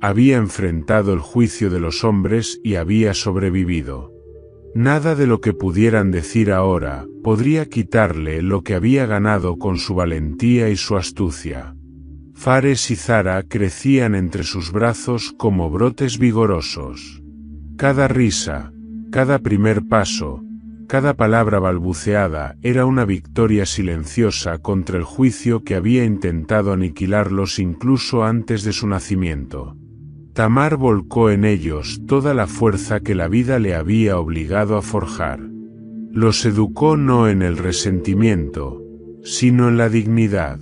Había enfrentado el juicio de los hombres y había sobrevivido. Nada de lo que pudieran decir ahora podría quitarle lo que había ganado con su valentía y su astucia. Fares y Zara crecían entre sus brazos como brotes vigorosos. Cada risa, cada primer paso, cada palabra balbuceada era una victoria silenciosa contra el juicio que había intentado aniquilarlos incluso antes de su nacimiento. Tamar volcó en ellos toda la fuerza que la vida le había obligado a forjar. Los educó no en el resentimiento, sino en la dignidad.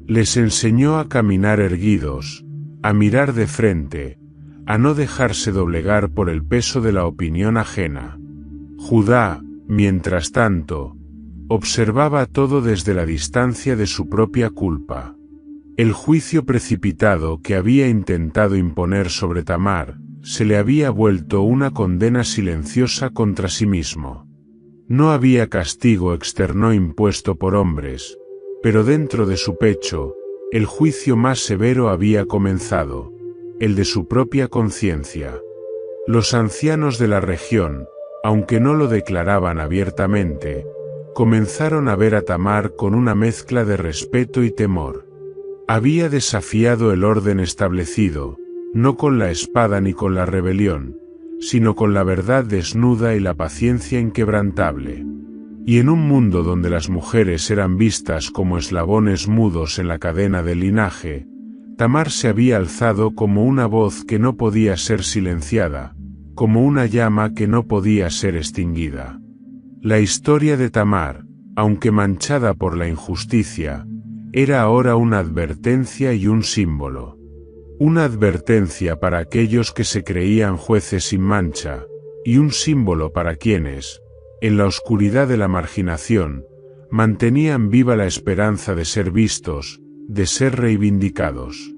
Les enseñó a caminar erguidos, a mirar de frente, a no dejarse doblegar por el peso de la opinión ajena. Judá, mientras tanto, observaba todo desde la distancia de su propia culpa. El juicio precipitado que había intentado imponer sobre Tamar, se le había vuelto una condena silenciosa contra sí mismo. No había castigo externo impuesto por hombres, pero dentro de su pecho, el juicio más severo había comenzado, el de su propia conciencia. Los ancianos de la región, aunque no lo declaraban abiertamente, comenzaron a ver a Tamar con una mezcla de respeto y temor. Había desafiado el orden establecido, no con la espada ni con la rebelión, sino con la verdad desnuda y la paciencia inquebrantable. Y en un mundo donde las mujeres eran vistas como eslabones mudos en la cadena del linaje, Tamar se había alzado como una voz que no podía ser silenciada, como una llama que no podía ser extinguida. La historia de Tamar, aunque manchada por la injusticia, era ahora una advertencia y un símbolo. Una advertencia para aquellos que se creían jueces sin mancha, y un símbolo para quienes, en la oscuridad de la marginación, mantenían viva la esperanza de ser vistos, de ser reivindicados.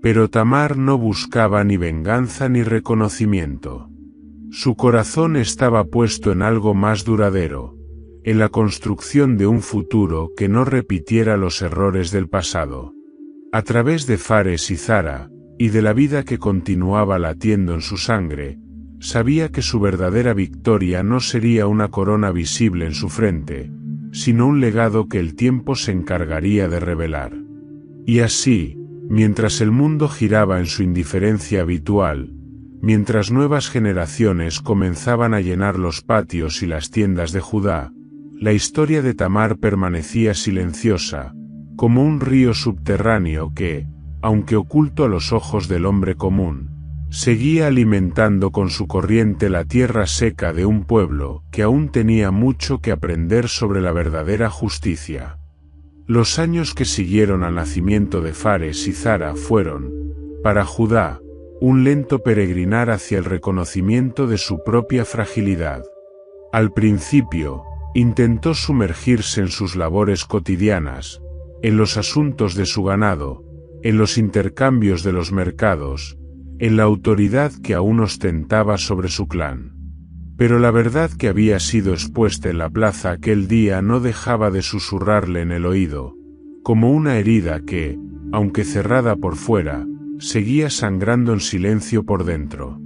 Pero Tamar no buscaba ni venganza ni reconocimiento. Su corazón estaba puesto en algo más duradero, en la construcción de un futuro que no repitiera los errores del pasado. A través de Fares y Zara, y de la vida que continuaba latiendo en su sangre, sabía que su verdadera victoria no sería una corona visible en su frente, sino un legado que el tiempo se encargaría de revelar. Y así, mientras el mundo giraba en su indiferencia habitual, mientras nuevas generaciones comenzaban a llenar los patios y las tiendas de Judá, la historia de Tamar permanecía silenciosa, como un río subterráneo que, aunque oculto a los ojos del hombre común, seguía alimentando con su corriente la tierra seca de un pueblo que aún tenía mucho que aprender sobre la verdadera justicia. Los años que siguieron al nacimiento de Fares y Zara fueron, para Judá, un lento peregrinar hacia el reconocimiento de su propia fragilidad. Al principio, intentó sumergirse en sus labores cotidianas, en los asuntos de su ganado, en los intercambios de los mercados, en la autoridad que aún ostentaba sobre su clan. Pero la verdad que había sido expuesta en la plaza aquel día no dejaba de susurrarle en el oído, como una herida que, aunque cerrada por fuera, seguía sangrando en silencio por dentro.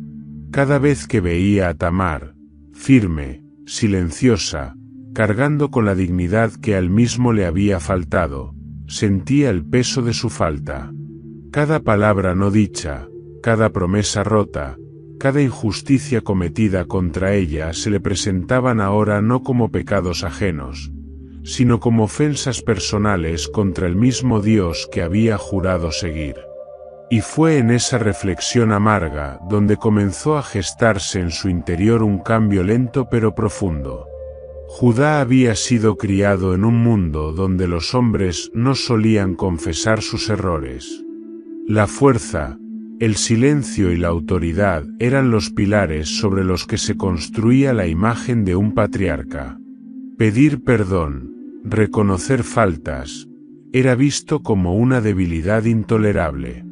Cada vez que veía a Tamar, firme, silenciosa, cargando con la dignidad que a él mismo le había faltado, sentía el peso de su falta. Cada palabra no dicha, cada promesa rota, cada injusticia cometida contra ella se le presentaban ahora no como pecados ajenos, sino como ofensas personales contra el mismo Dios que había jurado seguir. Y fue en esa reflexión amarga donde comenzó a gestarse en su interior un cambio lento pero profundo. Judá había sido criado en un mundo donde los hombres no solían confesar sus errores. La fuerza, el silencio y la autoridad eran los pilares sobre los que se construía la imagen de un patriarca. Pedir perdón, reconocer faltas, era visto como una debilidad intolerable.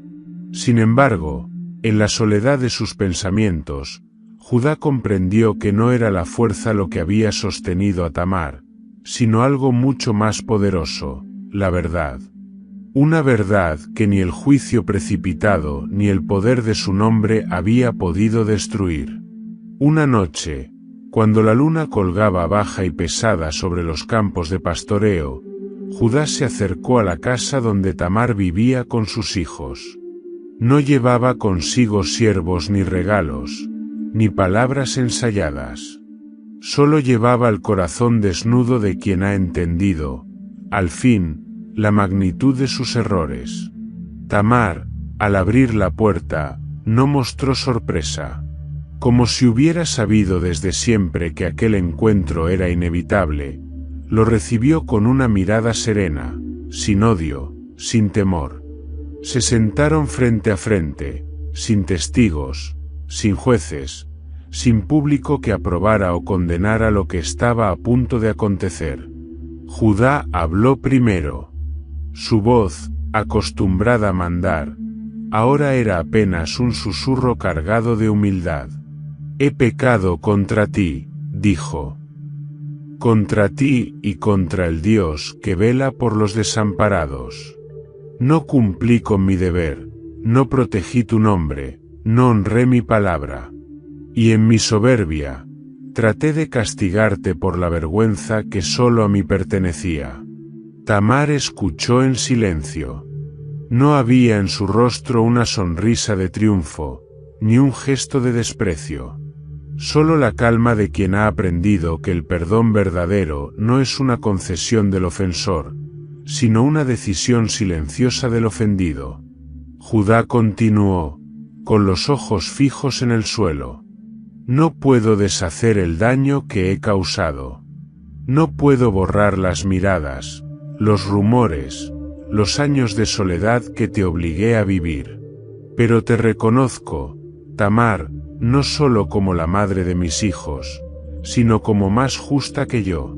Sin embargo, en la soledad de sus pensamientos, Judá comprendió que no era la fuerza lo que había sostenido a Tamar, sino algo mucho más poderoso, la verdad. Una verdad que ni el juicio precipitado ni el poder de su nombre había podido destruir. Una noche, cuando la luna colgaba baja y pesada sobre los campos de pastoreo, Judá se acercó a la casa donde Tamar vivía con sus hijos. No llevaba consigo siervos ni regalos, ni palabras ensayadas. Solo llevaba el corazón desnudo de quien ha entendido, al fin, la magnitud de sus errores. Tamar, al abrir la puerta, no mostró sorpresa. Como si hubiera sabido desde siempre que aquel encuentro era inevitable, lo recibió con una mirada serena, sin odio, sin temor. Se sentaron frente a frente, sin testigos, sin jueces, sin público que aprobara o condenara lo que estaba a punto de acontecer. Judá habló primero. Su voz, acostumbrada a mandar, ahora era apenas un susurro cargado de humildad. «He pecado contra ti», dijo. «Contra ti y contra el Dios que vela por los desamparados. No cumplí con mi deber, no protegí tu nombre, no honré mi palabra. Y en mi soberbia, traté de castigarte por la vergüenza que solo a mí pertenecía». Tamar escuchó en silencio. No había en su rostro una sonrisa de triunfo, ni un gesto de desprecio. Solo la calma de quien ha aprendido que el perdón verdadero no es una concesión del ofensor, sino una decisión silenciosa del ofendido. Judá continuó, con los ojos fijos en el suelo. No puedo deshacer el daño que he causado. No puedo borrar las miradas, los rumores, los años de soledad que te obligué a vivir. Pero te reconozco, Tamar, no solo como la madre de mis hijos, sino como más justa que yo.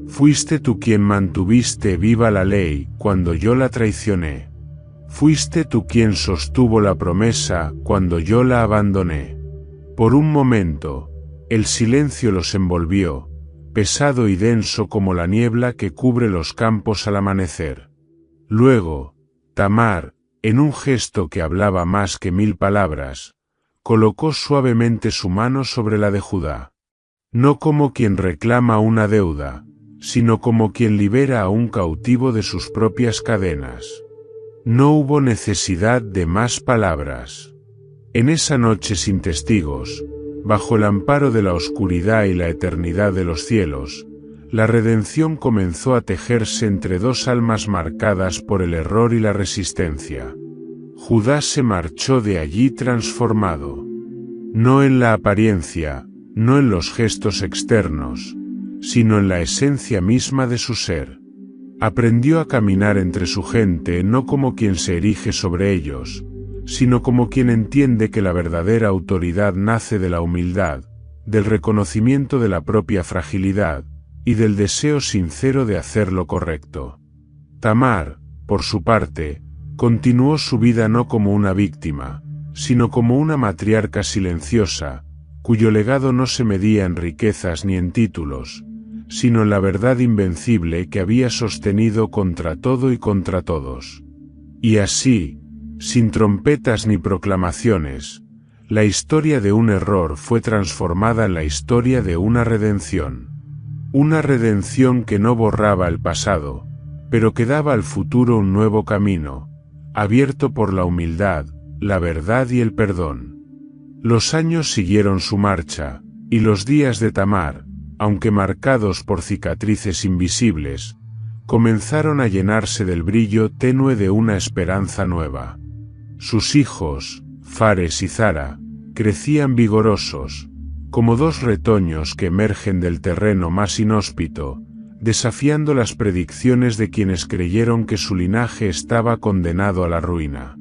Fuiste tú quien mantuviste viva la ley cuando yo la traicioné. Fuiste tú quien sostuvo la promesa cuando yo la abandoné. Por un momento, el silencio los envolvió, pesado y denso como la niebla que cubre los campos al amanecer. Luego, Tamar, en un gesto que hablaba más que 1000 palabras, colocó suavemente su mano sobre la de Judá. No como quien reclama una deuda, sino como quien libera a un cautivo de sus propias cadenas. No hubo necesidad de más palabras. En esa noche sin testigos, bajo el amparo de la oscuridad y la eternidad de los cielos, la redención comenzó a tejerse entre dos almas marcadas por el error y la resistencia. Judá se marchó de allí transformado. No en la apariencia, no en los gestos externos, sino en la esencia misma de su ser. Aprendió a caminar entre su gente no como quien se erige sobre ellos, sino como quien entiende que la verdadera autoridad nace de la humildad, del reconocimiento de la propia fragilidad, y del deseo sincero de hacer lo correcto. Tamar, por su parte, continuó su vida no como una víctima, sino como una matriarca silenciosa, cuyo legado no se medía en riquezas ni en títulos, sino en la verdad invencible que había sostenido contra todo y contra todos. Y así, sin trompetas ni proclamaciones, la historia de un error fue transformada en la historia de una redención. Una redención que no borraba el pasado, pero que daba al futuro un nuevo camino, abierto por la humildad, la verdad y el perdón. Los años siguieron su marcha, y los días de Tamar, aunque marcados por cicatrices invisibles, comenzaron a llenarse del brillo tenue de una esperanza nueva. Sus hijos, Fares y Zara, crecían vigorosos, como dos retoños que emergen del terreno más inhóspito, desafiando las predicciones de quienes creyeron que su linaje estaba condenado a la ruina.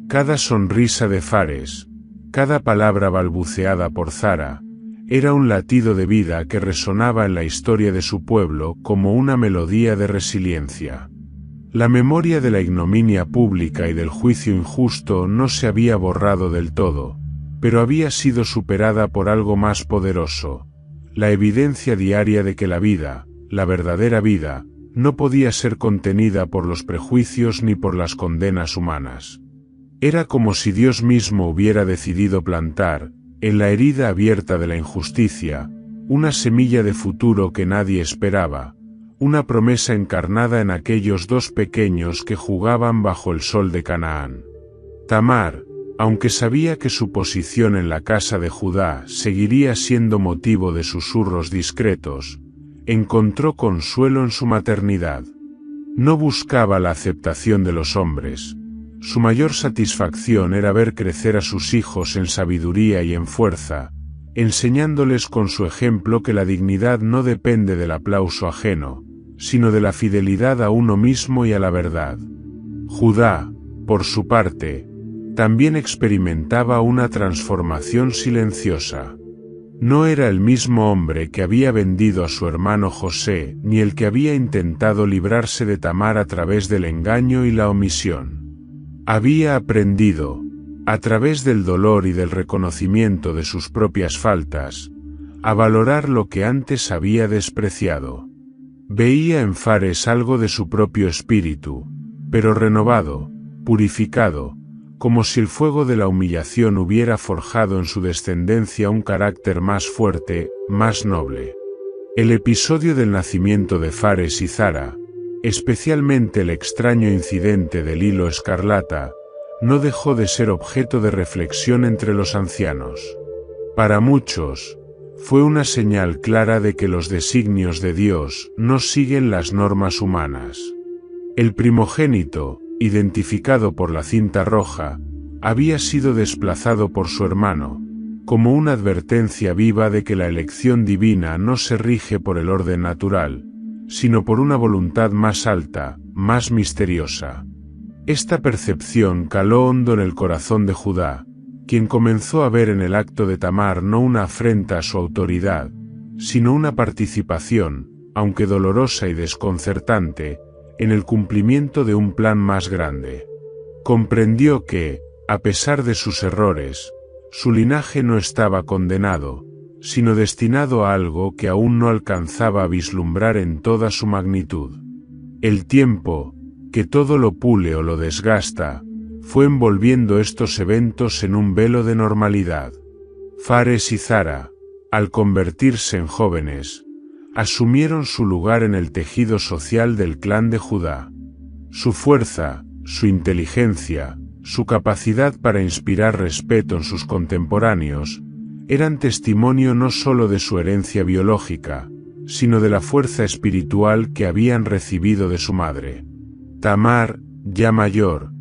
Cada sonrisa de Fares, cada palabra balbuceada por Zara, era un latido de vida que resonaba en la historia de su pueblo como una melodía de resiliencia. La memoria de la ignominia pública y del juicio injusto no se había borrado del todo, pero había sido superada por algo más poderoso, la evidencia diaria de que la vida, la verdadera vida, no podía ser contenida por los prejuicios ni por las condenas humanas. Era como si Dios mismo hubiera decidido plantar, en la herida abierta de la injusticia, una semilla de futuro que nadie esperaba, una promesa encarnada en aquellos dos pequeños que jugaban bajo el sol de Canaán. Tamar, aunque sabía que su posición en la casa de Judá seguiría siendo motivo de susurros discretos, encontró consuelo en su maternidad. No buscaba la aceptación de los hombres. Su mayor satisfacción era ver crecer a sus hijos en sabiduría y en fuerza, enseñándoles con su ejemplo que la dignidad no depende del aplauso ajeno, sino de la fidelidad a uno mismo y a la verdad. Judá, por su parte, también experimentaba una transformación silenciosa. No era el mismo hombre que había vendido a su hermano José, ni el que había intentado librarse de Tamar a través del engaño y la omisión. Había aprendido, a través del dolor y del reconocimiento de sus propias faltas, a valorar lo que antes había despreciado. Veía en Fares algo de su propio espíritu, pero renovado, purificado, como si el fuego de la humillación hubiera forjado en su descendencia un carácter más fuerte, más noble. El episodio del nacimiento de Fares y Zara, especialmente el extraño incidente del hilo escarlata, no dejó de ser objeto de reflexión entre los ancianos. Para muchos, Fue una señal clara de que los designios de Dios no siguen las normas humanas. El primogénito, identificado por la cinta roja, había sido desplazado por su hermano, como una advertencia viva de que la elección divina no se rige por el orden natural, sino por una voluntad más alta, más misteriosa. Esta percepción caló hondo en el corazón de Judá, quien comenzó a ver en el acto de Tamar no una afrenta a su autoridad, sino una participación, aunque dolorosa y desconcertante, en el cumplimiento de un plan más grande. Comprendió que, a pesar de sus errores, su linaje no estaba condenado, sino destinado a algo que aún no alcanzaba a vislumbrar en toda su magnitud. El tiempo, que todo lo pule o lo desgasta, fue envolviendo estos eventos en un velo de normalidad. Fares y Zara, al convertirse en jóvenes, asumieron su lugar en el tejido social del clan de Judá. Su fuerza, su inteligencia, su capacidad para inspirar respeto en sus contemporáneos, eran testimonio no solo de su herencia biológica, sino de la fuerza espiritual que habían recibido de su madre. Tamar, ya mayor,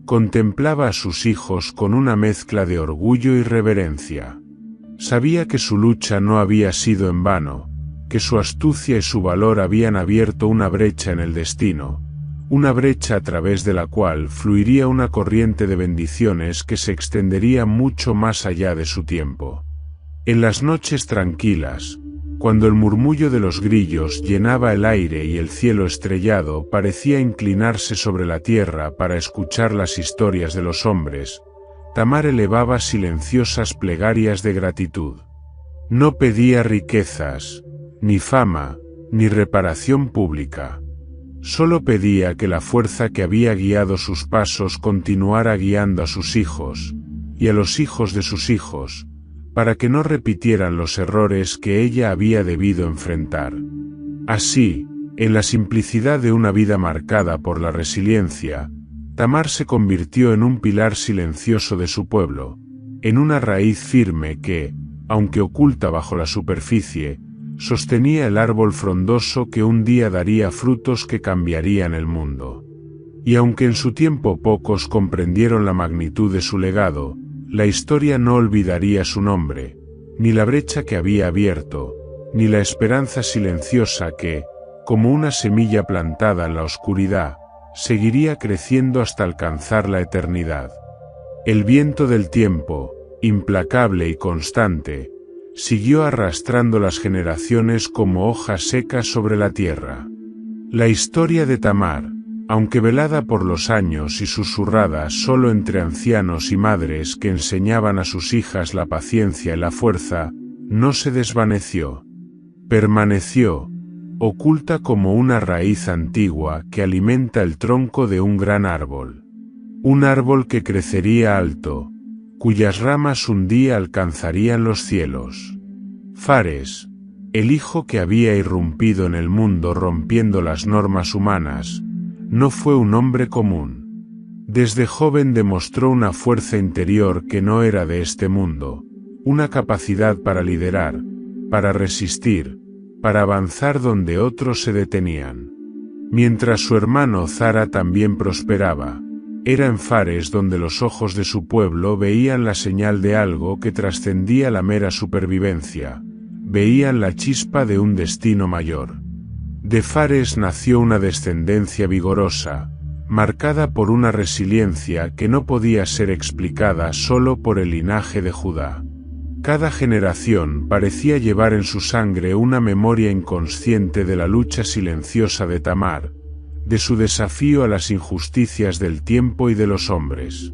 contemplaba a sus hijos con una mezcla de orgullo y reverencia. Sabía que su lucha no había sido en vano, que su astucia y su valor habían abierto una brecha en el destino, una brecha a través de la cual fluiría una corriente de bendiciones que se extendería mucho más allá de su tiempo. En las noches tranquilas, cuando el murmullo de los grillos llenaba el aire y el cielo estrellado parecía inclinarse sobre la tierra para escuchar las historias de los hombres, Tamar elevaba silenciosas plegarias de gratitud. No pedía riquezas, ni fama, ni reparación pública. Solo pedía que la fuerza que había guiado sus pasos continuara guiando a sus hijos, y a los hijos de sus hijos, para que no repitieran los errores que ella había debido enfrentar. Así, en la simplicidad de una vida marcada por la resiliencia, Tamar se convirtió en un pilar silencioso de su pueblo, en una raíz firme que, aunque oculta bajo la superficie, sostenía el árbol frondoso que un día daría frutos que cambiarían el mundo. Y aunque en su tiempo pocos comprendieron la magnitud de su legado, la historia no olvidaría su nombre, ni la brecha que había abierto, ni la esperanza silenciosa que, como una semilla plantada en la oscuridad, seguiría creciendo hasta alcanzar la eternidad. El viento del tiempo, implacable y constante, siguió arrastrando las generaciones como hojas secas sobre la tierra. La historia de Tamar, aunque velada por los años y susurrada solo entre ancianos y madres que enseñaban a sus hijas la paciencia y la fuerza, no se desvaneció. Permaneció, oculta como una raíz antigua que alimenta el tronco de un gran árbol. Un árbol que crecería alto, cuyas ramas un día alcanzarían los cielos. Fares, el hijo que había irrumpido en el mundo rompiendo las normas humanas, no fue un hombre común. Desde joven demostró una fuerza interior que no era de este mundo, una capacidad para liderar, para resistir, para avanzar donde otros se detenían. Mientras su hermano Zara también prosperaba, era en Fares donde los ojos de su pueblo veían la señal de algo que trascendía la mera supervivencia, veían la chispa de un destino mayor. De Fares nació una descendencia vigorosa, marcada por una resiliencia que no podía ser explicada solo por el linaje de Judá. Cada generación parecía llevar en su sangre una memoria inconsciente de la lucha silenciosa de Tamar, de su desafío a las injusticias del tiempo y de los hombres.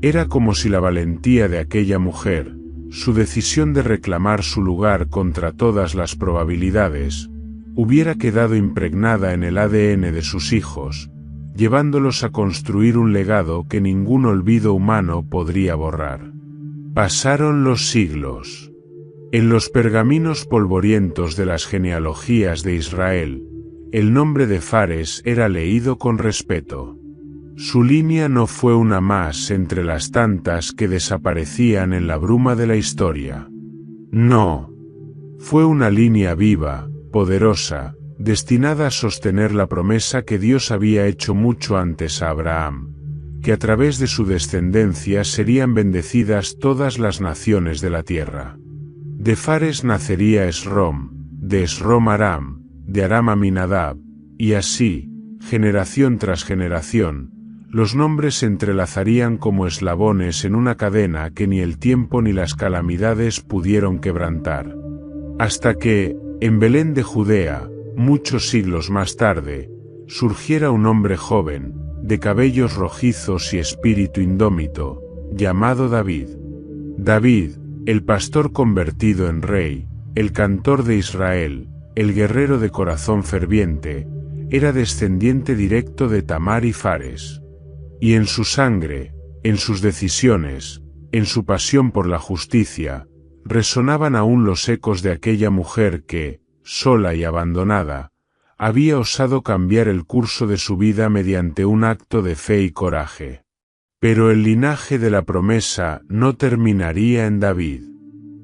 Era como si la valentía de aquella mujer, su decisión de reclamar su lugar contra todas las probabilidades, hubiera quedado impregnada en el ADN de sus hijos, llevándolos a construir un legado que ningún olvido humano podría borrar. Pasaron los siglos. En los pergaminos polvorientos de las genealogías de Israel, el nombre de Fares era leído con respeto. Su línea no fue una más entre las tantas que desaparecían en la bruma de la historia. No. Fue una línea viva, poderosa, destinada a sostener la promesa que Dios había hecho mucho antes a Abraham, que a través de su descendencia serían bendecidas todas las naciones de la tierra. De Fares nacería Esrom, de Esrom Aram, de Aram Aminadab, y así, generación tras generación, los nombres se entrelazarían como eslabones en una cadena que ni el tiempo ni las calamidades pudieron quebrantar. Hasta que, en Belén de Judea, muchos siglos más tarde, surgiera un hombre joven, de cabellos rojizos y espíritu indómito, llamado David. David, el pastor convertido en rey, el cantor de Israel, el guerrero de corazón ferviente, era descendiente directo de Tamar y Fares. Y en su sangre, en sus decisiones, en su pasión por la justicia, resonaban aún los ecos de aquella mujer que, sola y abandonada, había osado cambiar el curso de su vida mediante un acto de fe y coraje. Pero el linaje de la promesa no terminaría en David.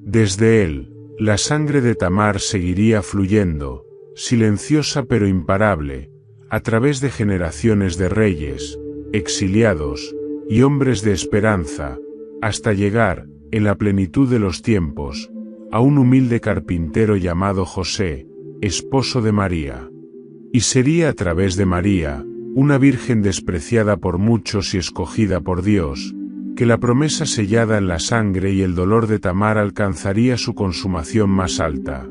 Desde él, la sangre de Tamar seguiría fluyendo, silenciosa pero imparable, a través de generaciones de reyes, exiliados y hombres de esperanza, hasta llegar, en la plenitud de los tiempos, a un humilde carpintero llamado José, esposo de María. Y sería a través de María, una virgen despreciada por muchos y escogida por Dios, que la promesa sellada en la sangre y el dolor de Tamar alcanzaría su consumación más alta.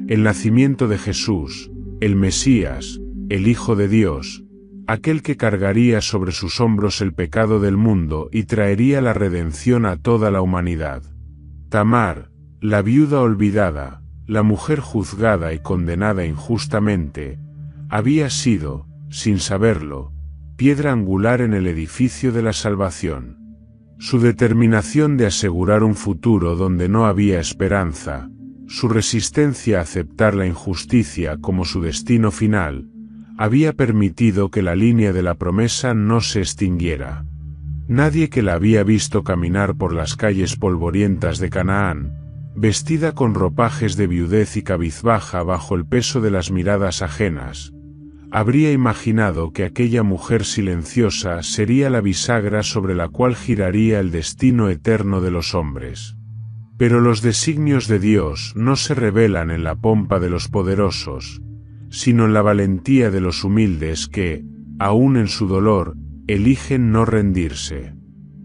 El nacimiento de Jesús, el Mesías, el Hijo de Dios, aquel que cargaría sobre sus hombros el pecado del mundo y traería la redención a toda la humanidad. Tamar, la viuda olvidada, la mujer juzgada y condenada injustamente, había sido, sin saberlo, piedra angular en el edificio de la salvación. Su determinación de asegurar un futuro donde no había esperanza, su resistencia a aceptar la injusticia como su destino final, había permitido que la línea de la promesa no se extinguiera. Nadie que la había visto caminar por las calles polvorientas de Canaán, vestida con ropajes de viudez y cabizbaja bajo el peso de las miradas ajenas, habría imaginado que aquella mujer silenciosa sería la bisagra sobre la cual giraría el destino eterno de los hombres. Pero los designios de Dios no se revelan en la pompa de los poderosos, sino en la valentía de los humildes que, aun en su dolor, eligen no rendirse.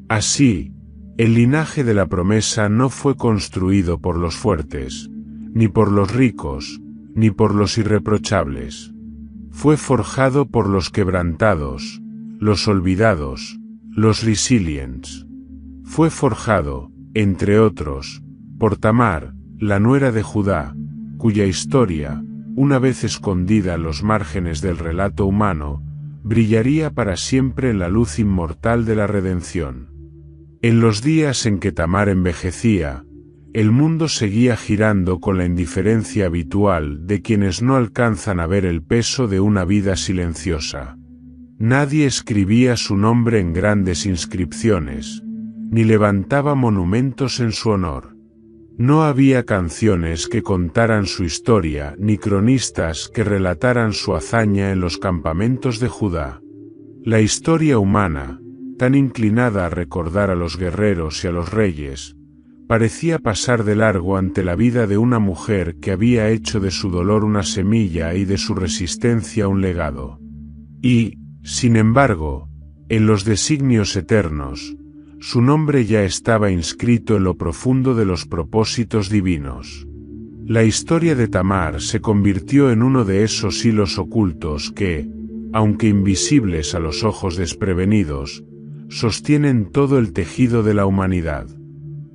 Así, el linaje de la promesa no fue construido por los fuertes, ni por los ricos, ni por los irreprochables. Fue forjado por los quebrantados, los olvidados, los resilients. Fue forjado, entre otros, por Tamar, la nuera de Judá, cuya historia, una vez escondida a los márgenes del relato humano, brillaría para siempre en la luz inmortal de la redención. En los días en que Tamar envejecía, el mundo seguía girando con la indiferencia habitual de quienes no alcanzan a ver el peso de una vida silenciosa. Nadie escribía su nombre en grandes inscripciones, ni levantaba monumentos en su honor. No había canciones que contaran su historia, ni cronistas que relataran su hazaña en los campamentos de Judá. La historia humana, tan inclinada a recordar a los guerreros y a los reyes, parecía pasar de largo ante la vida de una mujer que había hecho de su dolor una semilla y de su resistencia un legado. Y, sin embargo, en los designios eternos, su nombre ya estaba inscrito en lo profundo de los propósitos divinos. La historia de Tamar se convirtió en uno de esos hilos ocultos que, aunque invisibles a los ojos desprevenidos, sostienen todo el tejido de la humanidad.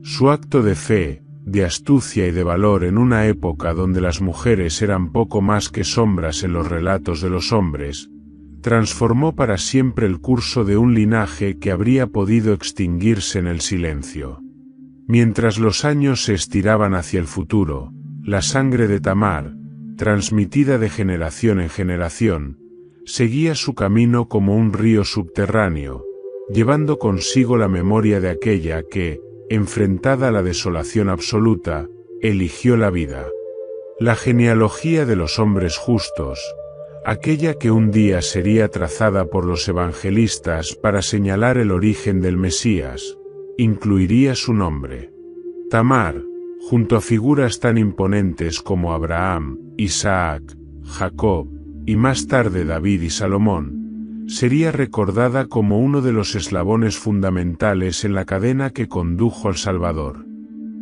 Su acto de fe, de astucia y de valor en una época donde las mujeres eran poco más que sombras en los relatos de los hombres, transformó para siempre el curso de un linaje que habría podido extinguirse en el silencio. Mientras los años se estiraban hacia el futuro, la sangre de Tamar, transmitida de generación en generación, seguía su camino como un río subterráneo, llevando consigo la memoria de aquella que, enfrentada a la desolación absoluta, eligió la vida. La genealogía de los hombres justos, aquella que un día sería trazada por los evangelistas para señalar el origen del Mesías, incluiría su nombre. Tamar, junto a figuras tan imponentes como Abraham, Isaac, Jacob, y más tarde David y Salomón, sería recordada como uno de los eslabones fundamentales en la cadena que condujo al Salvador.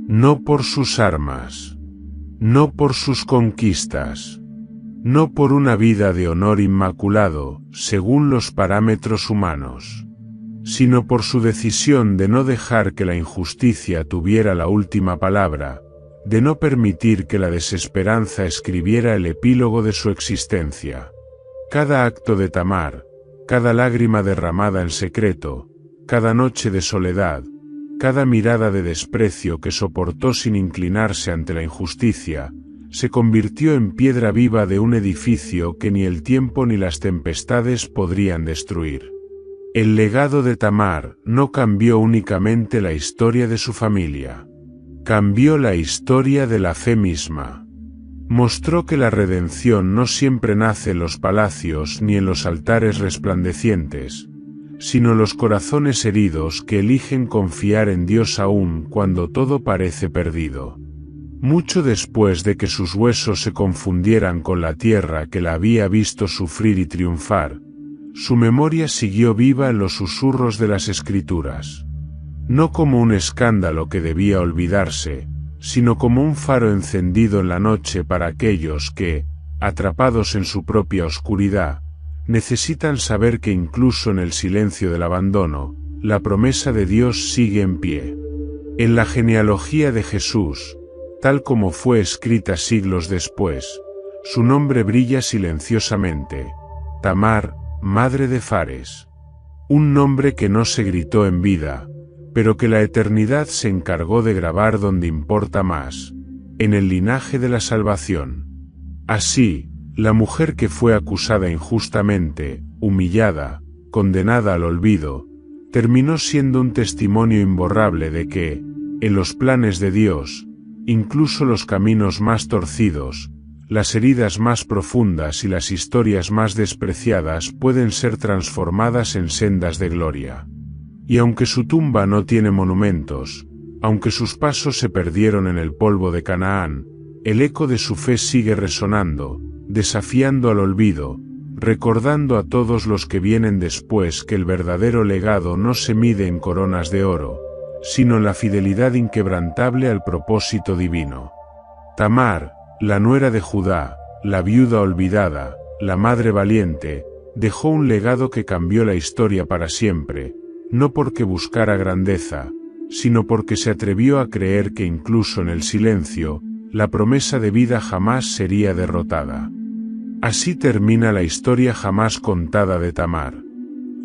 No por sus armas, no por sus conquistas, no por una vida de honor inmaculado, según los parámetros humanos, sino por su decisión de no dejar que la injusticia tuviera la última palabra, de no permitir que la desesperanza escribiera el epílogo de su existencia. Cada acto de Tamar, cada lágrima derramada en secreto, cada noche de soledad, cada mirada de desprecio que soportó sin inclinarse ante la injusticia, se convirtió en piedra viva de un edificio que ni el tiempo ni las tempestades podrían destruir. El legado de Tamar no cambió únicamente la historia de su familia. Cambió la historia de la fe misma. Mostró que la redención no siempre nace en los palacios ni en los altares resplandecientes, sino en los corazones heridos que eligen confiar en Dios aún cuando todo parece perdido. Mucho después de que sus huesos se confundieran con la tierra que la había visto sufrir y triunfar, su memoria siguió viva en los susurros de las Escrituras. No como un escándalo que debía olvidarse, sino como un faro encendido en la noche para aquellos que, atrapados en su propia oscuridad, necesitan saber que incluso en el silencio del abandono, la promesa de Dios sigue en pie. En la genealogía de Jesús, tal como fue escrita siglos después, su nombre brilla silenciosamente: Tamar, madre de Fares. Un nombre que no se gritó en vida, pero que la eternidad se encargó de grabar donde importa más, en el linaje de la salvación. Así, la mujer que fue acusada injustamente, humillada, condenada al olvido, terminó siendo un testimonio imborrable de que, en los planes de Dios, incluso los caminos más torcidos, las heridas más profundas y las historias más despreciadas pueden ser transformadas en sendas de gloria. Y aunque su tumba no tiene monumentos, aunque sus pasos se perdieron en el polvo de Canaán, el eco de su fe sigue resonando, desafiando al olvido, recordando a todos los que vienen después que el verdadero legado no se mide en coronas de oro, sino en la fidelidad inquebrantable al propósito divino. Tamar, la nuera de Judá, la viuda olvidada, la madre valiente, dejó un legado que cambió la historia para siempre, no porque buscara grandeza, sino porque se atrevió a creer que incluso en el silencio, la promesa de vida jamás sería derrotada. Así termina la historia jamás contada de Tamar.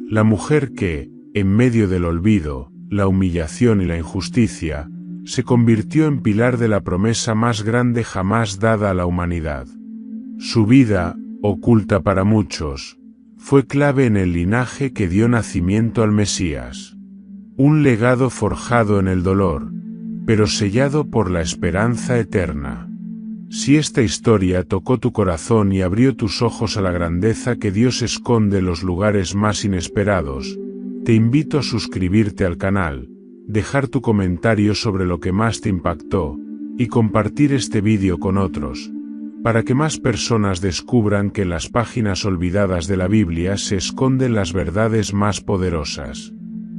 La mujer que, en medio del olvido, la humillación y la injusticia, se convirtió en pilar de la promesa más grande jamás dada a la humanidad. Su vida, oculta para muchos, fue clave en el linaje que dio nacimiento al Mesías. Un legado forjado en el dolor, pero sellado por la esperanza eterna. Si esta historia tocó tu corazón y abrió tus ojos a la grandeza que Dios esconde en los lugares más inesperados, te invito a suscribirte al canal, dejar tu comentario sobre lo que más te impactó, y compartir este vídeo con otros, para que más personas descubran que en las páginas olvidadas de la Biblia se esconden las verdades más poderosas.